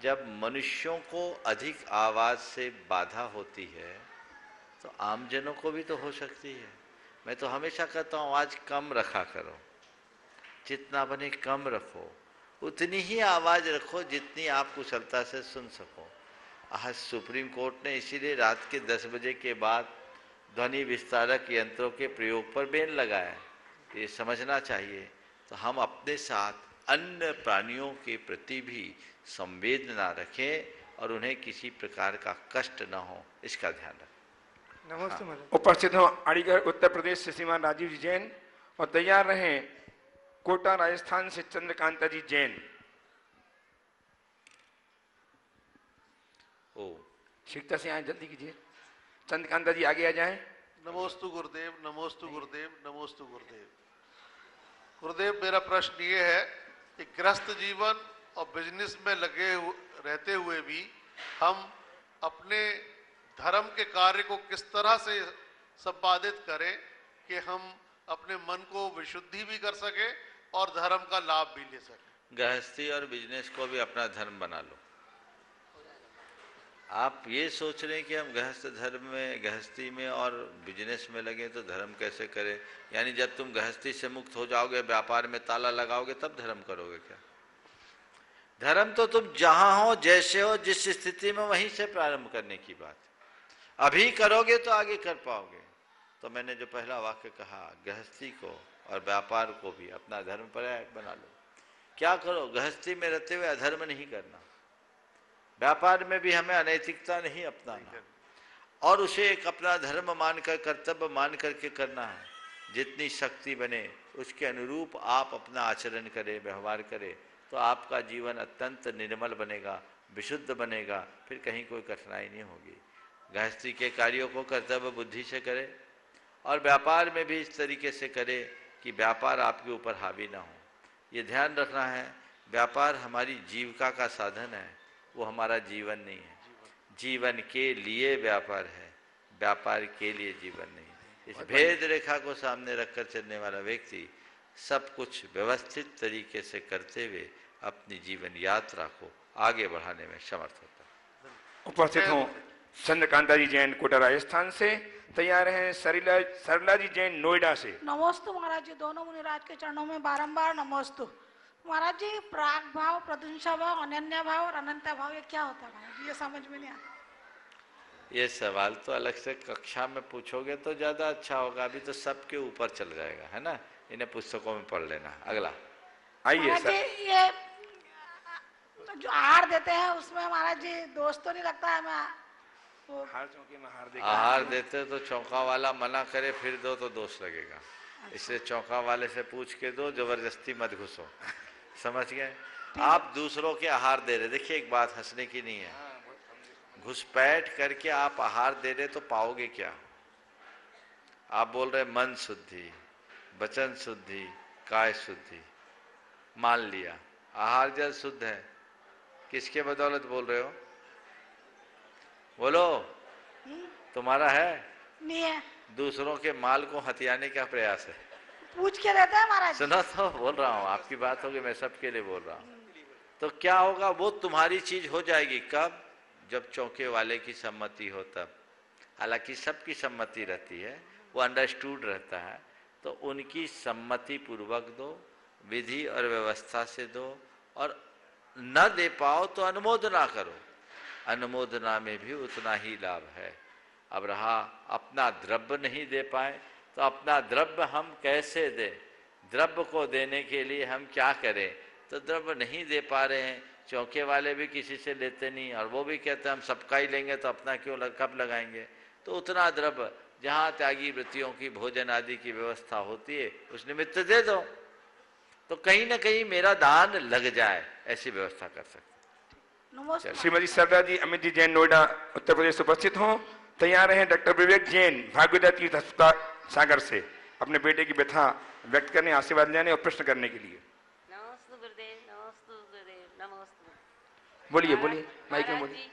जब मनुष्यों को अधिक आवाज से बाधा होती है तो आमजनों को भी तो हो सकती है। मैं तो हमेशा कहता हूँ आवाज कम रखा करो, जितना बने कम रखो, उतनी ही आवाज रखो जितनी आप कुशलता से सुन सको। आज सुप्रीम कोर्ट ने इसीलिए रात के 10 बजे के बाद ध्वनि विस्तारक यंत्रों के प्रयोग पर बैन लगाया। ये समझना चाहिए। तो हम अपने साथ अन्य प्राणियों के प्रति भी संवेदना रखें और उन्हें किसी प्रकार का कष्ट न हो, इसका ध्यान रखें। नमस्ते। हाँ। उपस्थित हो अलीगढ़ उत्तर प्रदेश से श्रीमान राजीव जी जैन। और तैयार रहें कोटा राजस्थान से चंद्रकांता जी जैन। शीघ्रता से आए, जल्दी कीजिए। चंद्रकांता जी आगे आ जाएं। नमोस्तु गुरुदेव, नमोस्तु गुरुदेव, नमोस्तु गुरुदेव। गुरुदेव मेरा प्रश्न ये है कि गृहस्थ जीवन और बिजनेस में रहते हुए भी हम अपने धर्म के कार्य को किस तरह से संपादित करें कि हम अपने मन को विशुद्धि भी कर सके और धर्म का लाभ भी ले सके। गृहस्थी और बिजनेस को भी अपना धर्म बना लो। आप ये सोच रहे हैं कि हम गृहस्थ धर्म में, गृहस्थी में और बिजनेस में लगे तो धर्म कैसे करें? यानी जब तुम गृहस्थी से मुक्त हो जाओगे, व्यापार में ताला लगाओगे, तब धर्म करोगे क्या? धर्म तो तुम जहां हो, जैसे हो, जिस स्थिति में, वहीं से प्रारंभ करने की बात है। अभी करोगे तो आगे कर पाओगे। तो मैंने जो पहला वाक्य कहा, गृहस्थी को और व्यापार को भी अपना धर्म पर्याय बना लो। क्या करो? गृहस्थी में रहते हुए अधर्म नहीं करना, व्यापार में भी हमें अनैतिकता नहीं अपनाना, और उसे एक अपना धर्म मानकर, कर्तव्य मान करके करना है। जितनी शक्ति बने उसके अनुरूप आप अपना आचरण करें, व्यवहार करें, तो आपका जीवन अत्यंत निर्मल बनेगा, विशुद्ध बनेगा, फिर कहीं कोई कठिनाई नहीं होगी। गृहस्थी के कार्यों को कर्तव्य बुद्धि से करें और व्यापार में भी इस तरीके से करें कि व्यापार आपके ऊपर हावी ना हो। ये ध्यान रखना है, व्यापार हमारी जीविका का साधन है, वो हमारा जीवन नहीं है। जीवन के लिए व्यापार है, व्यापार के लिए जीवन नहीं है। इस भेद रेखा को सामने रखकर चलने वाला व्यक्ति सब कुछ व्यवस्थित तरीके से करते हुए अपनी जीवन यात्रा को आगे बढ़ाने में समर्थ होता है। उपस्थित हों चंद्रकांता जी जैन कोटा राजस्थान से, तैयार हैं सरला जी जैन नोएडा से। नमोस्तु महाराज जी, दोनों मुनिराज के चरणों में बारंबार नमोस्तु। महाराज जी, प्राग भाव, प्रशंसा भाव, अनन्य भाव और अनंत भाव, ये क्या होता है महाराज जी? ये समझ में नहीं आता। ये सवाल तो अलग से कक्षा में पूछोगे तो ज्यादा अच्छा होगा, अभी तो सबके ऊपर चल जाएगा, है ना। इन्हें पुस्तकों में पढ़ लेना। अगला आइए महाराज जी, ये जो आहार देते हैं उसमें महाराज जी दोष तो नहीं लगता है? आहार देते तो चौका वाला मना करे फिर दो तो दोष लगेगा, इसलिए चौका वाले से पूछ के दो, जबरदस्ती मत घुसो। समझ गए? आप दूसरों के आहार दे रहे, देखिए एक बात हंसने की नहीं है, घुसपैठ करके आप आहार दे रहे तो पाओगे क्या? आप बोल रहे मन शुद्धि, वचन शुद्धि, काय शुद्धि, मान लिया आहार जल शुद्ध है, किसके बदौलत बोल रहे हो? बोलो, तुम्हारा है? नहीं है। दूसरों के माल को हथियाने का प्रयास है। पूछ के देते हैं महाराज। सुनो तो बोल रहा हूँ, आपकी बात होगी, मैं सबके लिए बोल रहा हूँ। तो क्या होगा, वो तुम्हारी चीज हो जाएगी कब? जब चौके वाले की सम्मति हो तब। हालांकि सबकी सम्मति रहती है, वो अंडरस्टूड रहता है, तो उनकी सम्मति पूर्वक दो, विधि और व्यवस्था से दो, और न दे पाओ तो अनुमोदना करो, अनुमोदना में भी उतना ही लाभ है। अब रहा अपना द्रव्य नहीं दे पाए तो अपना द्रव्य हम कैसे दें? द्रव्य को देने के लिए हम क्या करें? तो द्रव्य नहीं दे पा रहे हैं, चौके वाले भी किसी से लेते नहीं, और वो भी कहते हैं हम सबका ही लेंगे तो अपना क्यों कब लगाएंगे? तो उतना द्रव्य जहाँ त्यागी वृत्तियों की भोजन आदि की व्यवस्था होती है उस निमित्त दे दो, तो कहीं ना कहीं मेरा दान लग जाए, ऐसी व्यवस्था कर सकते। श्रीमती सरला जी अमित जी जैन नोएडा उत्तर प्रदेश से उपस्थित हों। तैयार हैं डॉक्टर विवेक जैन भाग्योदय तीर्थ अस्पताल सागर से अपने बेटे की व्यथा व्यक्त करने, आशीर्वाद लेने और प्रश्न करने के लिए। नमस्ते गुरुदेव, नमस्ते गुरुदेव, नमस्ते। बोलिए बोलिए, माइक में बोलिए।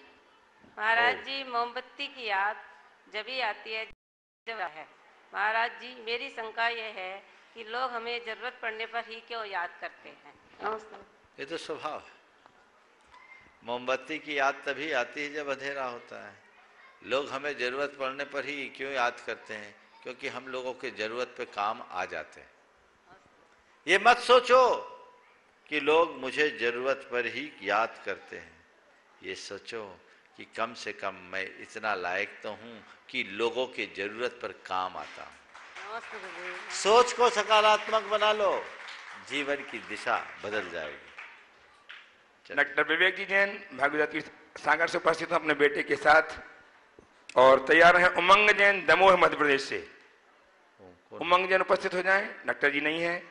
महाराज जी, मोमबत्ती की याद जब ही आती है जब है। महाराज जी, मेरी शंका यह है कि लोग हमें जरूरत पड़ने पर ही क्यों याद करते हैं? नमस्ते। ये तो स्वभाव है। मोमबत्ती की याद तभी आती है जब अंधेरा होता है। लोग हमें जरूरत पड़ने पर ही क्यों याद करते हैं? क्योंकि हम लोगों के जरूरत पे काम आ जाते हैं। ये मत सोचो कि लोग मुझे जरूरत पर ही याद करते हैं, ये सोचो कि कम से कम मैं इतना लायक तो हूं कि लोगों के जरूरत पर काम आता हूं। सोच को सकारात्मक बना लो, जीवन की दिशा बदल जाएगी। डॉक्टर विवेक जी जैन भाग्योदय तीर्थ सागर से उपस्थित अपने बेटे के साथ, और तैयार हैं उमंग जैन दमोह मध्य प्रदेश से। उमंग जैन उपस्थित हो जाएं। डॉक्टर जी नहीं है।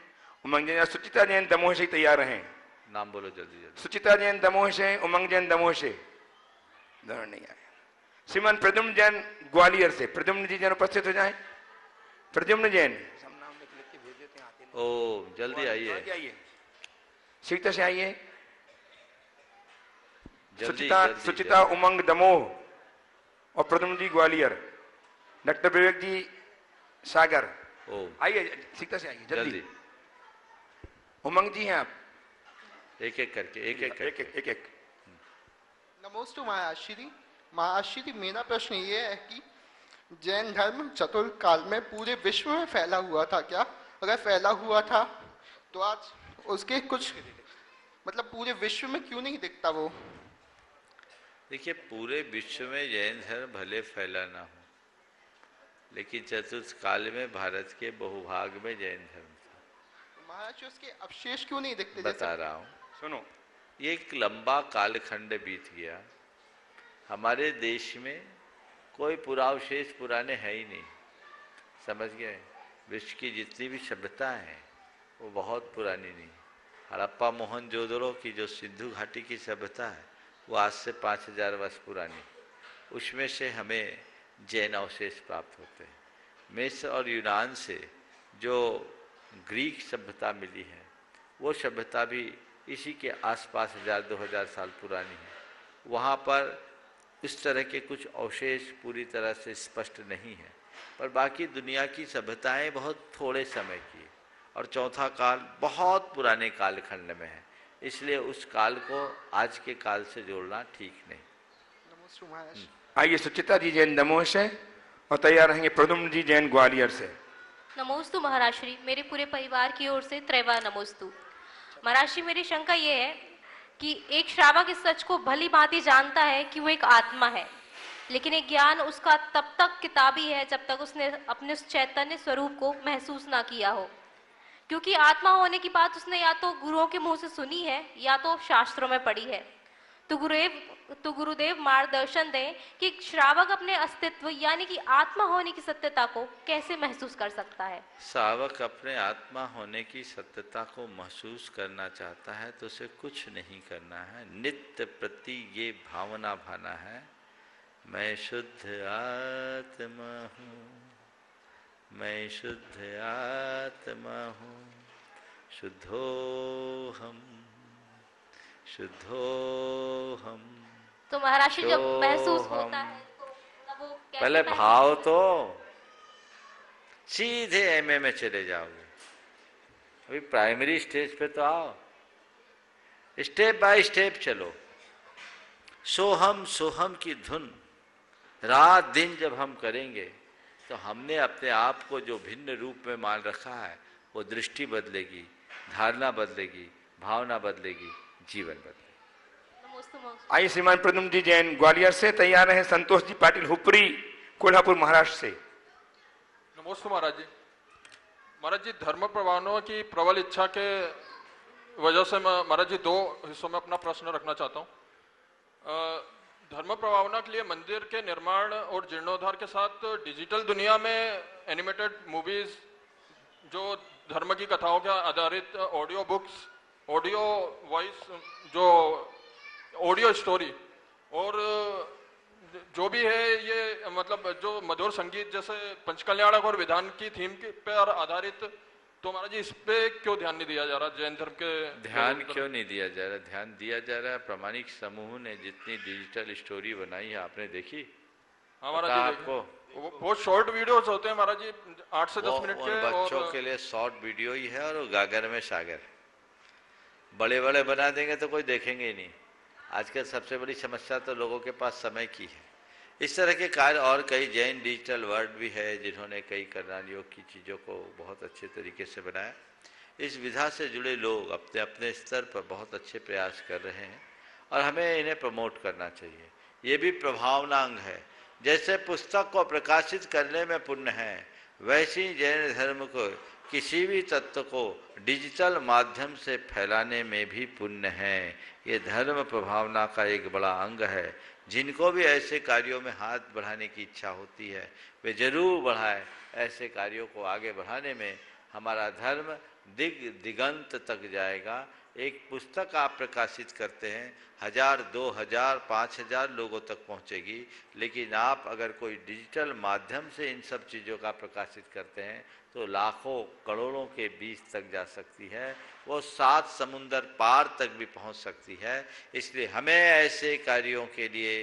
उमंग जैन। सुचिता जैन दमोह से तैयार हैं। नाम बोलो जल्दी जल्दी। सुचिता जैन दमोह से, उमंग जैन दमोह से, दोनों नहीं आए। श्रीमान प्रद्युम्न जैन ग्वालियर से, प्रद्युम्न जी जैन उपस्थित हो जाएं। प्रद्युम्न जैन, ओ जल्दी आइए, सीता से आइए। सुचिता उमंग दमोह और प्रद्युम्न जी ग्वालियर, डॉक्टर विवेक जी सागर। आइए सीता से आइए जल्दी। उमंग जी हैं आप? एक एक करके, एक। नमोस्तु महाआश्री। महाआश्री, मेरा प्रश्न ये है कि जैन धर्म चतुर्थ काल में पूरे विश्व में फैला हुआ था क्या? अगर फैला हुआ था तो आज उसके कुछ मतलब पूरे विश्व में क्यों नहीं दिखता वो? देखिए, पूरे विश्व में जैन धर्म भले फैला ना हो, लेकिन चतुर्थ काल में भारत के बहुभाग में जैन धर्म था। महाराज, उसके अवशेष क्यों नहीं दिखते? बता रहा हूँ, सुनो। ये एक लंबा कालखंड बीत गया, हमारे देश में कोई पुरावशेष पुराने है ही नहीं। समझ गए? विश्व की जितनी भी सभ्यता है वो बहुत पुरानी नहीं। हड़प्पा मोहनजोदड़ो की जो सिंधु घाटी की सभ्यता है वो आज से 5000 वर्ष पुरानी, उसमें से हमें जैन अवशेष प्राप्त होते हैं। मिस्र और यूनान से जो ग्रीक सभ्यता मिली है, वो सभ्यता भी इसी के आसपास 1000-2000 साल पुरानी है। वहाँ पर इस तरह के कुछ अवशेष पूरी तरह से स्पष्ट नहीं है, पर बाकी दुनिया की सभ्यताएं बहुत थोड़े समय की, और चौथा काल बहुत पुराने कालखंड में है, इसलिए उस काल को आज के काल से जोड़ना ठीक नहीं। आइए सुचिता जी जैन दमोह से और तैयार रहेंगे प्रद्युम्न जी जैन ग्वालियर से। नमोस्तु महाराज श्री, मेरे पूरे परिवार की ओर से त्रैवा नमोस्तु। महाराज श्री, मेरी शंका ये है कि एक श्रावक इस सच को भली भांति जानता है कि वो एक आत्मा है, लेकिन एक ज्ञान उसका तब तक किताबी है जब तक उसने अपने चैतन्य स्वरूप को महसूस ना किया हो, क्योंकि आत्मा होने की बात उसने या तो गुरुओं के मुंह से सुनी है या तो शास्त्रों में पढ़ी है। तो गुरुदेव मार्गदर्शन दें कि श्रावक अपने अस्तित्व यानी कि आत्मा होने की सत्यता को कैसे महसूस कर सकता है। श्रावक अपने आत्मा होने की सत्यता को महसूस करना चाहता है तो उसे कुछ नहीं करना है, नित्य प्रति ये भावना भाना है, मैं शुद्ध आत्मा हूँ, मैं शुद्ध आत्मा हूँ, शुद्धोहम शुद्धोहम। तो महाराज जी जब महसूस होता है तो तब वो कैसे पहले भाव तो सीधे एमए में चले जाओगे, अभी प्राइमरी स्टेज पे तो आओ, स्टेप बाय स्टेप चलो। सोहम सोहम की धुन रात दिन जब हम करेंगे तो हमने अपने आप को जो भिन्न रूप में मान रखा है वो दृष्टि बदलेगी, धारणा बदलेगी, भावना बदलेगी, जीवन बदलेगी। आइए श्रीमान प्रद्युम्न जी जैन ग्वालियर से, तैयार रहे संतोष जी पाटिल हुपरी कोल्हापुर महाराष्ट्र से। नमस्ते महाराज जी। महाराज जी, धर्म प्रवाहों की प्रबल इच्छा के वजह से मैं महाराज जी 2 हिस्सों में अपना प्रश्न रखना चाहता हूँ। धर्म प्रवाहना के लिए मंदिर के निर्माण और जीर्णोद्धार के साथ डिजिटल दुनिया में एनिमेटेड मूवीज, जो धर्म की कथाओं के आधारित ऑडियो बुक्स, ऑडियो वॉइस, जो ऑडियो स्टोरी और जो भी है ये मतलब जो मधुर संगीत जैसे पंचकल्याणक और विधान की थीम पर आधारित, तो महाराज जी इस पे क्यों ध्यान नहीं दिया जा रहा? जैन धर्म के ध्यान क्यों नहीं दिया जा रहा? ध्यान दिया जा रहा है। प्रामाणिक समूह ने जितनी डिजिटल स्टोरी बनाई है आपने देखी? हाँ महाराज जी, आपको वो शॉर्ट वीडियोस होते हैं महाराज जी 8 से 10 मिनट के, बच्चों के लिए शॉर्ट वीडियो ही है, और वो गागर में सागर। बड़े बड़े बना देंगे तो कोई देखेंगे ही नहीं। आजकल सबसे बड़ी समस्या तो लोगों के पास समय की है। इस तरह के कार्य और कई जैन डिजिटल वर्ल्ड भी है जिन्होंने कई कल्याण योग की चीज़ों को बहुत अच्छे तरीके से बनाया। इस विधा से जुड़े लोग अपने अपने स्तर पर बहुत अच्छे प्रयास कर रहे हैं और हमें इन्हें प्रमोट करना चाहिए। ये भी प्रभावनांग है। जैसे पुस्तक को प्रकाशित करने में पुण्य है, वैसे जैन धर्म को किसी भी तत्व को डिजिटल माध्यम से फैलाने में भी पुण्य है। ये धर्म प्रभावना का एक बड़ा अंग है। जिनको भी ऐसे कार्यों में हाथ बढ़ाने की इच्छा होती है वे जरूर बढ़ाएं। ऐसे कार्यों को आगे बढ़ाने में हमारा धर्म दिगंत तक जाएगा। एक पुस्तक आप प्रकाशित करते हैं, 1000, 2000, 5000 लोगों तक पहुंचेगी, लेकिन आप अगर कोई डिजिटल माध्यम से इन सब चीज़ों का प्रकाशित करते हैं तो लाखों करोड़ों के बीच तक जा सकती है, वो 7 समुंदर पार तक भी पहुंच सकती है। इसलिए हमें ऐसे कार्यों के लिए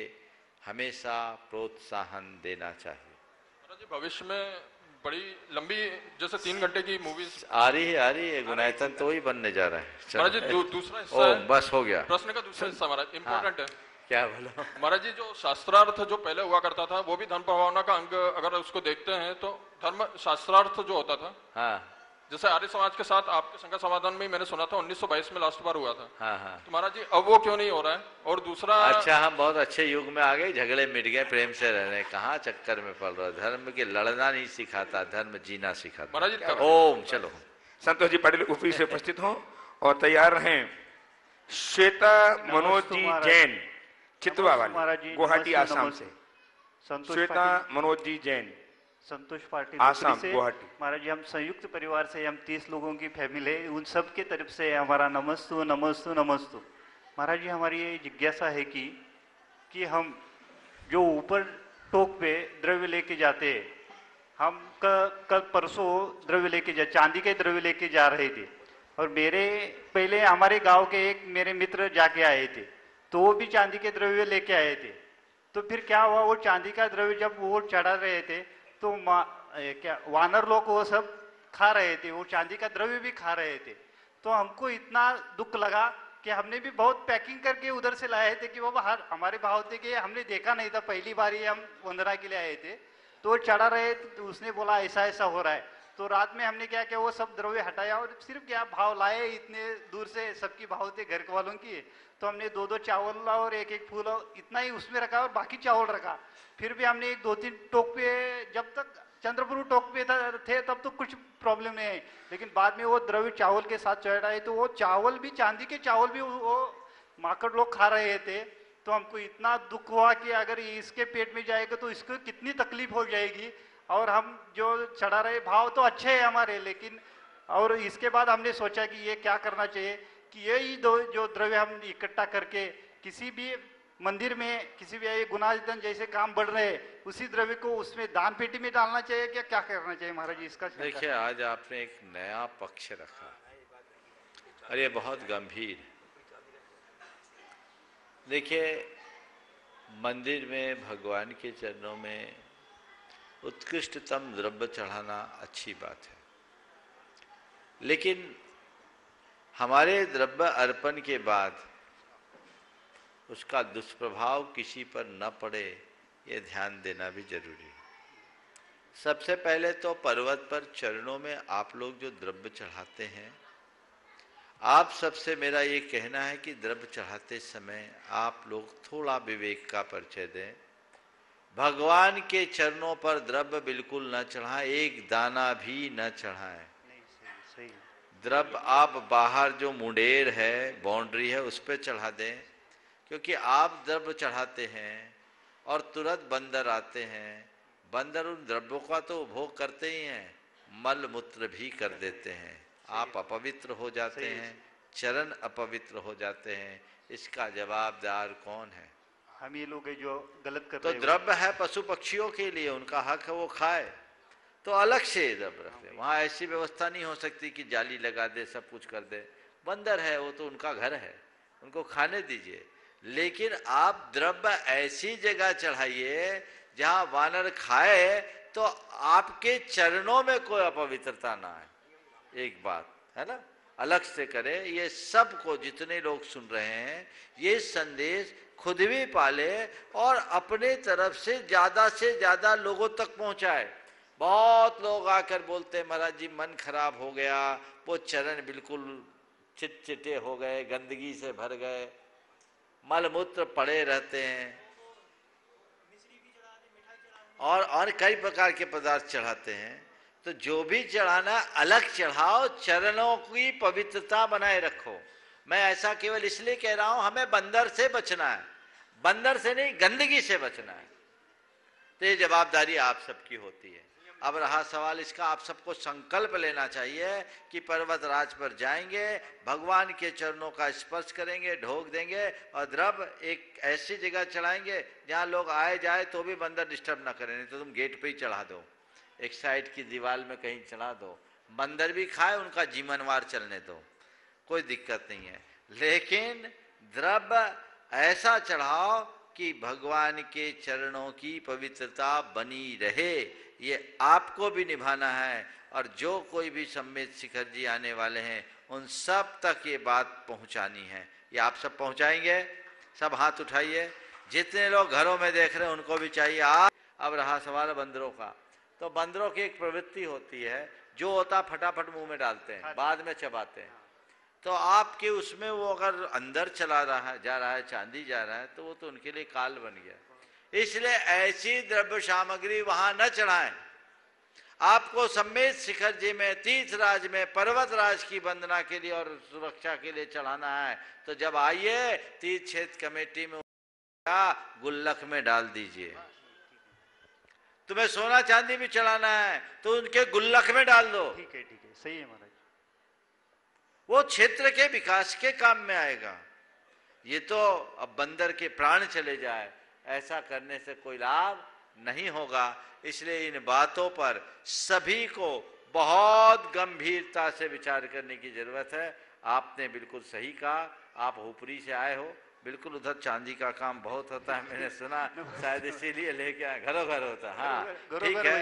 हमेशा प्रोत्साहन देना चाहिए। भविष्य में बड़ी लंबी जैसे 3 घंटे की मूवीज आ रही है गुनायतन तो वही बनने जा रहा है। महाराज जी दूसरा हिस्सा है, बस हो गया प्रश्न का दूसरा हिस्सा महाराज इम्पोर्टेंट है। क्या बोलो महाराज जी? जो शास्त्रार्थ जो पहले हुआ करता था वो भी धर्म प्रभावना का अंग अगर उसको देखते हैं तो धर्म शास्त्रार्थ जो होता था, हाँ, जैसे आर्य समाज के साथ आपके संघ समाधान में मैंने सुना था 1922 में लास्ट बार हुआ था। हाँ हाँ। तो महाराज जी अब वो क्यों नहीं हो रहा है? और दूसरा, अच्छा, हम बहुत अच्छे युग में आ गए, झगड़े मिट गए, प्रेम से रहने, कहाँ चक्कर में पड़ रहा। धर्म के लड़ना नहीं सिखाता, धर्म जीना सिखाता। महाराज जी ओम चलो। संतोष जी पाटिल ऊपरी से उपस्थित हो और तैयार रहें श्वेता मनोज जी जैन चितवा वाली गुवाहाटी आसाम से। श्वेता मनोज जी जैन संतोष पाटिल आसाम से। गुवाहाटी। महाराज जी हम संयुक्त परिवार से, हम 30 लोगों की फैमिली है, उन सब के तरफ से हमारा नमस्तु नमस्तु नमस्तु। महाराज जी हमारी ये जिज्ञासा है कि हम जो ऊपर टोक पे द्रव्य लेके जाते हैं हम कल परसों द्रव्य लेके चांदी के द्रव्य लेके जा रहे थे, और मेरे पहले हमारे गांव के एक मेरे मित्र जाके आए थे, तो वो भी चांदी के द्रव्य लेके आए थे। तो फिर क्या हुआ, वो चांदी का द्रव्य जब वो चढ़ा रहे थे तो क्या वानर लोग वो सब खा रहे थे, वो चांदी का द्रव्य भी खा रहे थे। तो हमको इतना दुख लगा कि हमने भी बहुत पैकिंग करके उधर से लाए थे कि बाबा हमारे भाव थे कि हमने देखा नहीं था, पहली बार ही हम वंदना के लिए आए थे। तो वो चढ़ा रहे तो उसने बोला ऐसा ऐसा हो रहा है। तो रात में हमने क्या किया, वो सब द्रव्य हटाया और सिर्फ क्या भाव लाए, इतने दूर से सबकी भाव थे घर वालों की, तो हमने 2-2 चावल और 1-1 फूल इतना ही उसमें रखा और बाकी चावल रखा। फिर भी हमने 1-2-3 टोक पे, जब तक चंद्रपुर टोक पे थे तब तो कुछ प्रॉब्लम नहीं आई, लेकिन बाद में वो द्रव्य चावल के साथ चढ़ाए तो वो चावल भी, चांदी के चावल भी वो माकड़ लोग खा रहे थे। तो हमको इतना दुख हुआ कि अगर इसके पेट में जाएगा तो इसको कितनी तकलीफ हो जाएगी। और हम जो चढ़ा रहे भाव तो अच्छे हैं हमारे, लेकिन और इसके बाद हमने सोचा कि ये क्या करना चाहिए कि यही जो द्रव्य हम इकट्ठा करके किसी भी मंदिर में, किसी भी गुनाजन जैसे काम बढ़ रहे हैं, उसी द्रव्य को उसमें दान पेटी में डालना चाहिए, क्या करना चाहिए महाराज जी इसका? देखिए, आज आपने एक नया पक्ष रखा और ये बहुत गंभीर। देखिए, मंदिर में भगवान के चरणों में उत्कृष्टतम द्रव्य चढ़ाना अच्छी बात है, लेकिन हमारे द्रव्य अर्पण के बाद उसका दुष्प्रभाव किसी पर न पड़े, ये ध्यान देना भी जरूरी है। सबसे पहले तो पर्वत पर चरणों में आप लोग जो द्रव्य चढ़ाते हैं, आप सबसे मेरा ये कहना है कि द्रव्य चढ़ाते समय आप लोग थोड़ा विवेक का परिचय दें। भगवान के चरणों पर द्रव्य बिल्कुल न चढ़ाएं, एक दाना भी न चढ़ाएं। द्रव्य आप बाहर जो मुंडेर है, बाउंड्री है, उस पर चढ़ा दें, क्योंकि आप द्रव्य चढ़ाते हैं और तुरंत बंदर आते हैं। बंदर उन द्रव्यों का तो उपभोग करते ही हैं, मल मूत्र भी कर देते हैं, आप अपवित्र हो जाते हैं, चरण अपवित्र हो जाते हैं। इसका जवाबदार कौन है? हम ये लोग जो गलत कर तो द्रव्य है पशु पक्षियों के लिए, उनका हक है वो खाए, तो अलग से द्रव्य रखे। वहाँ ऐसी व्यवस्था नहीं हो सकती कि जाली लगा दे, सब कुछ कर दे। बंदर है वो तो उनका घर है, उनको खाने दीजिए, लेकिन आप द्रव्य ऐसी जगह चढ़ाइए जहाँ वानर खाए तो आपके चरणों में कोई अपवित्रता ना आए। एक बात है ना, अलग से करें। ये सबको, जितने लोग सुन रहे हैं, ये संदेश खुद भी पाले और अपने तरफ से ज्यादा लोगों तक पहुंचाए। बहुत लोग आकर बोलते हैं महाराज जी मन खराब हो गया, वो चरण बिल्कुल चिटचिटे हो गए, गंदगी से भर गए, मलमूत्र पड़े रहते हैं, और कई प्रकार के पदार्थ चढ़ाते हैं। तो जो भी चढ़ाना अलग चढ़ाओ, चरणों की पवित्रता बनाए रखो। मैं ऐसा केवल इसलिए कह रहा हूं, हमें बंदर से बचना है, बंदर से नहीं, गंदगी से बचना है। तो ये जवाबदारी आप सबकी होती है। अब रहा सवाल इसका, आप सबको संकल्प लेना चाहिए कि पर्वतराज पर जाएंगे, भगवान के चरणों का स्पर्श करेंगे, ढोक देंगे और द्रव्य एक ऐसी जगह चढ़ाएंगे जहां लोग आए जाए तो भी बंदर डिस्टर्ब ना करें। नहीं तो तुम गेट पे ही चढ़ा दो, एक साइड की दीवार में कहीं चढ़ा दो, बंदर भी खाए, उनका जीवनवार चलने दो, कोई दिक्कत नहीं है। लेकिन द्रव्य ऐसा चढ़ाओ कि भगवान के चरणों की पवित्रता बनी रहे। ये आपको भी निभाना है, और जो कोई भी सम्मेद शिखर जी आने वाले हैं उन सब तक ये बात पहुंचानी है। ये आप सब पहुंचाएंगे? सब हाथ उठाइए। जितने लोग घरों में देख रहे हैं उनको भी चाहिए आप। अब रहा सवाल बंदरों का, तो बंदरों की एक प्रवृत्ति होती है, जो होता फटाफट मुंह में डालते हैं, बाद में चबाते हैं। तो आपके उसमें वो अगर अंदर चला रहा है, जा रहा है, चांदी जा रहा है, तो वो तो उनके लिए काल बन गया। इसलिए ऐसी द्रव्य सामग्री वहां न चढ़ाएं। आपको सम्मेद शिखर जी में, तीर्थराज में, पर्वतराज की वंदना के लिए और सुरक्षा के लिए चढ़ाना है, तो जब आइए तीर्थ क्षेत्र कमेटी में गुल्लक में डाल दीजिए। तुम्हें सोना चांदी भी चढ़ाना है तो उनके गुल्लक में डाल दो। ठीक है, सही है महाराज। वो क्षेत्र के विकास के काम में आएगा। ये तो अब बंदर के प्राण चले जाए, ऐसा करने से कोई लाभ नहीं होगा। इसलिए इन बातों पर सभी को बहुत गंभीरता से विचार करने की जरूरत है। आपने बिल्कुल सही कहा, आप ऊपरी से आए हो, बिल्कुल उधर चांदी का काम बहुत होता है, मैंने सुना, शायद इसीलिए लेके आए, घरों घर होता है। हाँ ठीक है,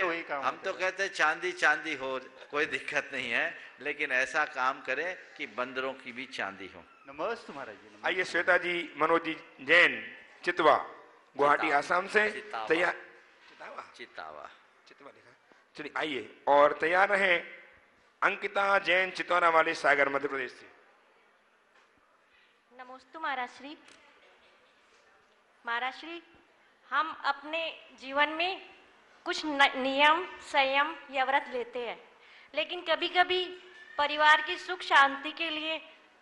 वही काम हम तो कहते हैं चांदी चांदी हो, कोई दिक्कत नहीं है, लेकिन ऐसा काम करें कि बंदरों की भी चांदी हो। नमस्ते महाराज जी। आइए श्वेता जी, मनोज जी जैन चितवा गुवाहाटी आसाम से तैयार, चितावा लिखा, चलिए आइए और तैयार रहे अंकिता जैन चितौरा वाले सागर मध्य प्रदेश से। नमस्ते महाराज श्री। महाराज श्री, हम अपने जीवन में कुछ नियम संयम या व्रत लेते हैं, लेकिन कभी कभी परिवार की सुख शांति के लिए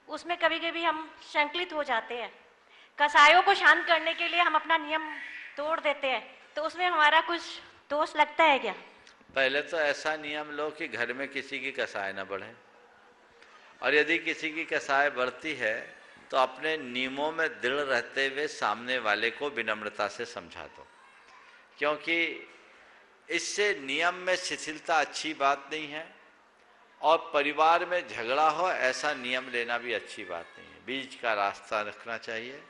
उसमें कभी कभी हम संकलित हो जाते हैं। कसायों को शांत करने के लिए हम अपना नियम तोड़ देते हैं, तो उसमें हमारा कुछ दोष लगता है क्या? पहले तो ऐसा नियम लो कि घर में किसी की कसाय न बढ़े, और यदि किसी की कसाय बढ़ती है तो अपने नियमों में दृढ़ रहते हुए सामने वाले को विनम्रता से समझा दो, क्योंकि इससे नियम में शिथिलता अच्छी बात नहीं है, और परिवार में झगड़ा हो ऐसा नियम लेना भी अच्छी बात नहीं है। बीच का रास्ता रखना चाहिए,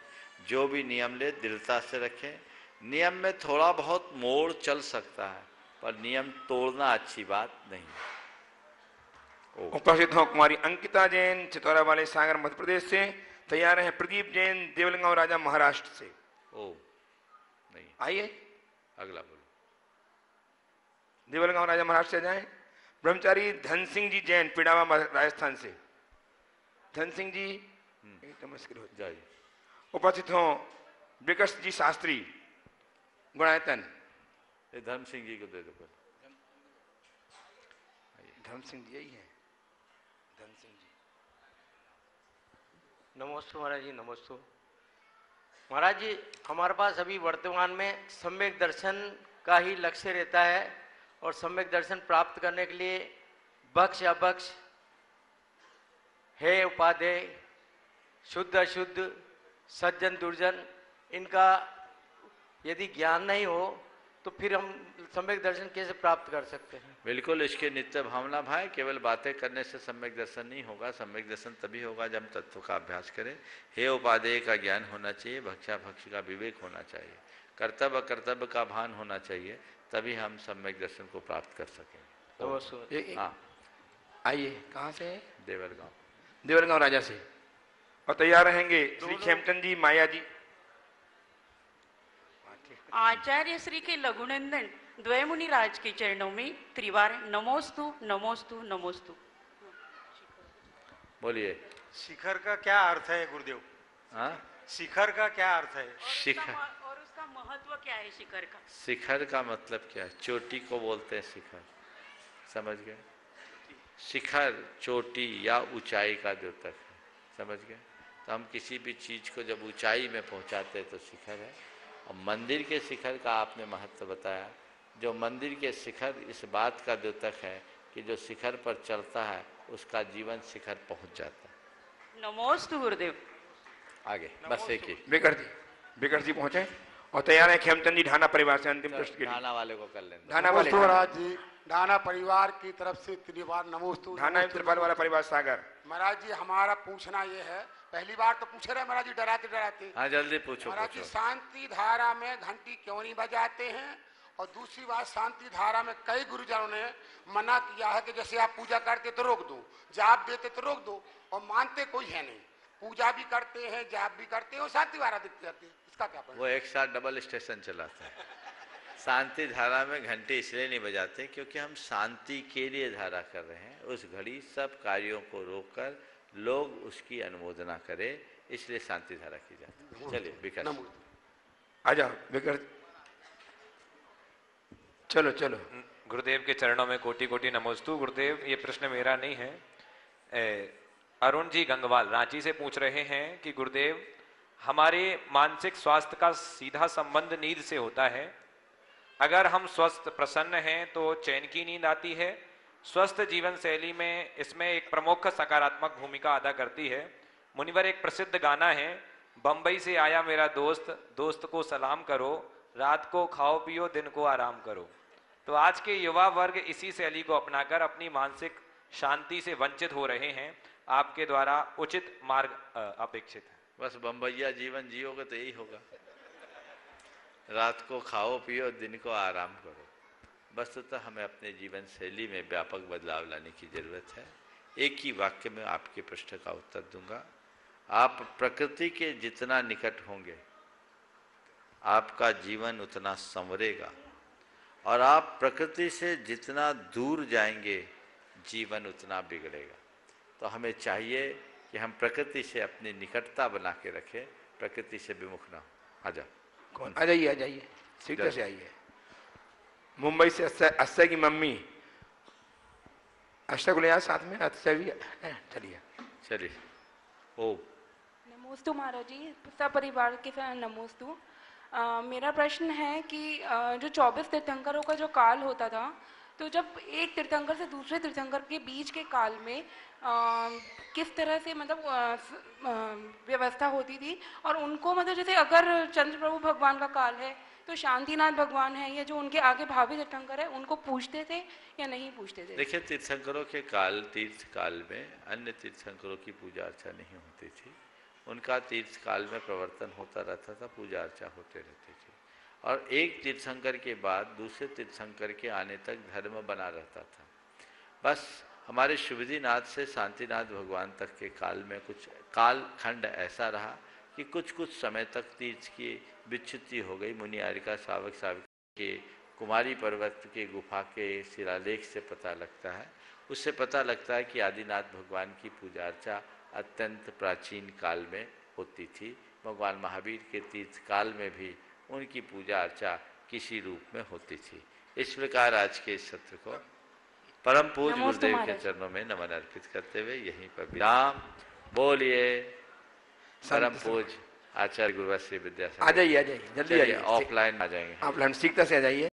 जो भी नियम ले दृढ़ता से रखें। नियम में थोड़ा बहुत मोड़ चल सकता है, पर नियम तोड़ना अच्छी बात नहीं है। उपस्थित हो कुमारी अंकिता जैन चितौरा वाले सागर मध्य प्रदेश से। तैयार है प्रदीप जैन देवलगांव राजा महाराष्ट्र से। ओ नहीं, आइए अगला बोलो। देवलगांव राजा महाराष्ट्र से जाएं। ब्रह्मचारी धन सिंह जी जैन पिड़ावा राजस्थान से। धन सिंह जी एकदम मुश्किल हो जाए। उपस्थित हो विकस जी शास्त्री गुणायतन। धर्म सिंह जी को दे दो। धर्म सिंह जी यही है, धन सिंह जी। नमस्ते महाराज जी। नमस्ते महाराज जी। हमारे पास अभी वर्तमान में सम्यक दर्शन का ही लक्ष्य रहता है, और सम्यक दर्शन प्राप्त करने के लिए भक्ष अभक्ष है उपादेय, शुद्ध अशुद्ध, सज्जन दुर्जन, इनका यदि ज्ञान नहीं हो तो फिर हम सम्यक दर्शन कैसे प्राप्त कर सकते हैं? बिल्कुल, इसके नित्य भावना भाई, केवल बातें करने से सम्यक दर्शन नहीं होगा। सम्यक दर्शन तभी होगा जब हम तत्व का अभ्यास करें। हे उपादेय का ज्ञान होना चाहिए, भक्षा भक्ष का विवेक होना चाहिए, कर्तव्य कर्तव्य का भान होना चाहिए, तभी हम सम्यक दर्शन को प्राप्त कर सकें। हाँ आइए, कहाँ से? देवलगांव, देवलगांव राजा से। और तैयार रहेंगे श्री खेमचंद जी माया जी। आचार्य श्री के लघुनंदन द्वयमुनि राज के चरणों में त्रिवार नमोस्तु नमोस्तु नमोस्तु। बोलिए। शिखर का क्या अर्थ है गुरुदेव? हाँ, शिखर का क्या अर्थ है? शिखर और उसका महत्व क्या है शिखर का? शिखर का मतलब क्या है? चोटी को बोलते हैं शिखर, समझ गए? शिखर चोटी या ऊंचाई का द्योतक है, समझ गए? तो हम किसी भी चीज को जब ऊंचाई में पहुंचाते हैं तो शिखर है। और मंदिर के शिखर का आपने महत्व बताया। जो मंदिर के शिखर इस बात का द्योतक है कि जो शिखर पर चलता है उसका जीवन शिखर पहुंच जाता है। नमोस्तु गुरुदेव। आगे बस एक ही। बिकर जी पहुंचे और तैयार है खेमचंद जी ढाना परिवार से अंतिम प्रश्न के लिए। ढाना वाले को कर लेंगे। ढाना वाले महाराज जी, ढाना परिवार की तरफ से त्रिवार नमोस्तु। ढाना त्रिपाल वाला परिवार सागर। महाराज जी, हमारा पूछना ये है, पहली बार तो पूछे रहे महाराज जी डराते डराते। हाँ जल्दी पूछो। महाराज जी, शांति धारा में घंटी क्यों नहीं बजाते हैं? और दूसरी बात, शांति धारा में कई गुरुजनों ने मना किया है कि जैसे आप पूजा करते तो रोक दो, जाप देते तो रोक दो, और मानते कोई है नहीं। पूजा भी करते हैं, जाप भी करते हैं, और शांति धारा दिखती जाती है, इसका क्या? वो एक साथ डबल स्टेशन चलाते हैं। शांति धारा में घंटे इसलिए नहीं बजाते क्योंकि हम शांति के लिए धारा कर रहे हैं। उस घड़ी सब कार्यों को रोककर लोग उसकी अनुमोदना करें, इसलिए शांति धारा की जाती है। चलिए विकर आ जाओ। विकर चलो चलो। गुरुदेव के चरणों में कोटि कोटि नमोस्तु। गुरुदेव, ये प्रश्न मेरा नहीं है। अरुण जी गंगवाल रांची से पूछ रहे हैं कि गुरुदेव, हमारे मानसिक स्वास्थ्य का सीधा संबंध नींद से होता है। अगर हम स्वस्थ प्रसन्न हैं तो चैन की नींद आती है। स्वस्थ जीवन शैली में इसमें एक प्रमुख सकारात्मक भूमिका अदा करती है। मुनिवर, एक प्रसिद्ध गाना है, बंबई से आया मेरा दोस्त, दोस्त को सलाम करो, रात को खाओ पियो दिन को आराम करो। तो आज के युवा वर्ग इसी शैली को अपनाकर अपनी मानसिक शांति से वंचित हो रहे हैं। आपके द्वारा उचित मार्ग अपेक्षित है। बस बम्बैया जीवन जियोगे तो यही होगा, रात को खाओ पियो दिन को आराम करो। वस्तुतः हमें अपने जीवन शैली में व्यापक बदलाव लाने की जरूरत है। एक ही वाक्य में आपके प्रश्न का उत्तर दूंगा। आप प्रकृति के जितना निकट होंगे आपका जीवन उतना संवरेगा, और आप प्रकृति से जितना दूर जाएंगे जीवन उतना बिगड़ेगा। तो हमें चाहिए कि हम प्रकृति से अपनी निकटता बना के रखें, प्रकृति से विमुख ना हो। आ जाओ, कौन? आ जाइए सीधे से आइए। मुंबई से अक्षय की मम्मी, अक्षय को ले आए साथ में, अक्षय भी चलिए। ओ नमोस्तु महाराज जी, सब परिवार के साथ नमोस्तु। मेरा प्रश्न है कि जो 24 तीर्थंकरों का जो काल होता था, तो जब एक तीर्थंकर से दूसरे तीर्थंकर के बीच के काल में किस तरह से मतलब व्यवस्था होती थी, और उनको मतलब जैसे अगर चंद्र प्रभु भगवान का काल है तो शांतिनाथ भगवान है, या जो उनके आगे भावी तीर्थंकर है उनको पूछते थे या नहीं पूछते थे? देखिए, तीर्थंकरों के काल तीर्थ काल में अन्य तीर्थंकरों की पूजा अर्चा नहीं होती थी। उनका तीर्थ काल में प्रवर्तन होता रहता था, पूजा अर्चा होते रहती थी, और एक तीर्थंकर के बाद दूसरे तीर्थंकर के आने तक धर्म बना रहता था। बस हमारे शुभदीनाथ से शांतिनाथ भगवान तक के काल में कुछ कालखंड ऐसा रहा कि कुछ समय तक तीर्थ की विच्युति हो गई। मुनियारिका सावक साविका के कुमारी पर्वत के गुफा के शिलालेख से पता लगता है, उससे पता लगता है कि आदिनाथ भगवान की पूजा अर्चा अत्यंत प्राचीन काल में होती थी। भगवान महावीर के तीर्थ काल में भी उनकी पूजा अर्चा किसी रूप में होती थी। इस प्रकार आज के इस सत्र को परम पूज्य गुरुदेव के चरणों में नमन अर्पित करते हुए यहीं पर विराम। बोलिए परम पूज्य आचार्य गुरुवर श्री विद्यासागर। आ जाइए जल्दी आइए, ऑफलाइन आ जाएंगे, ऑफलाइन सीखते से आ जाइए।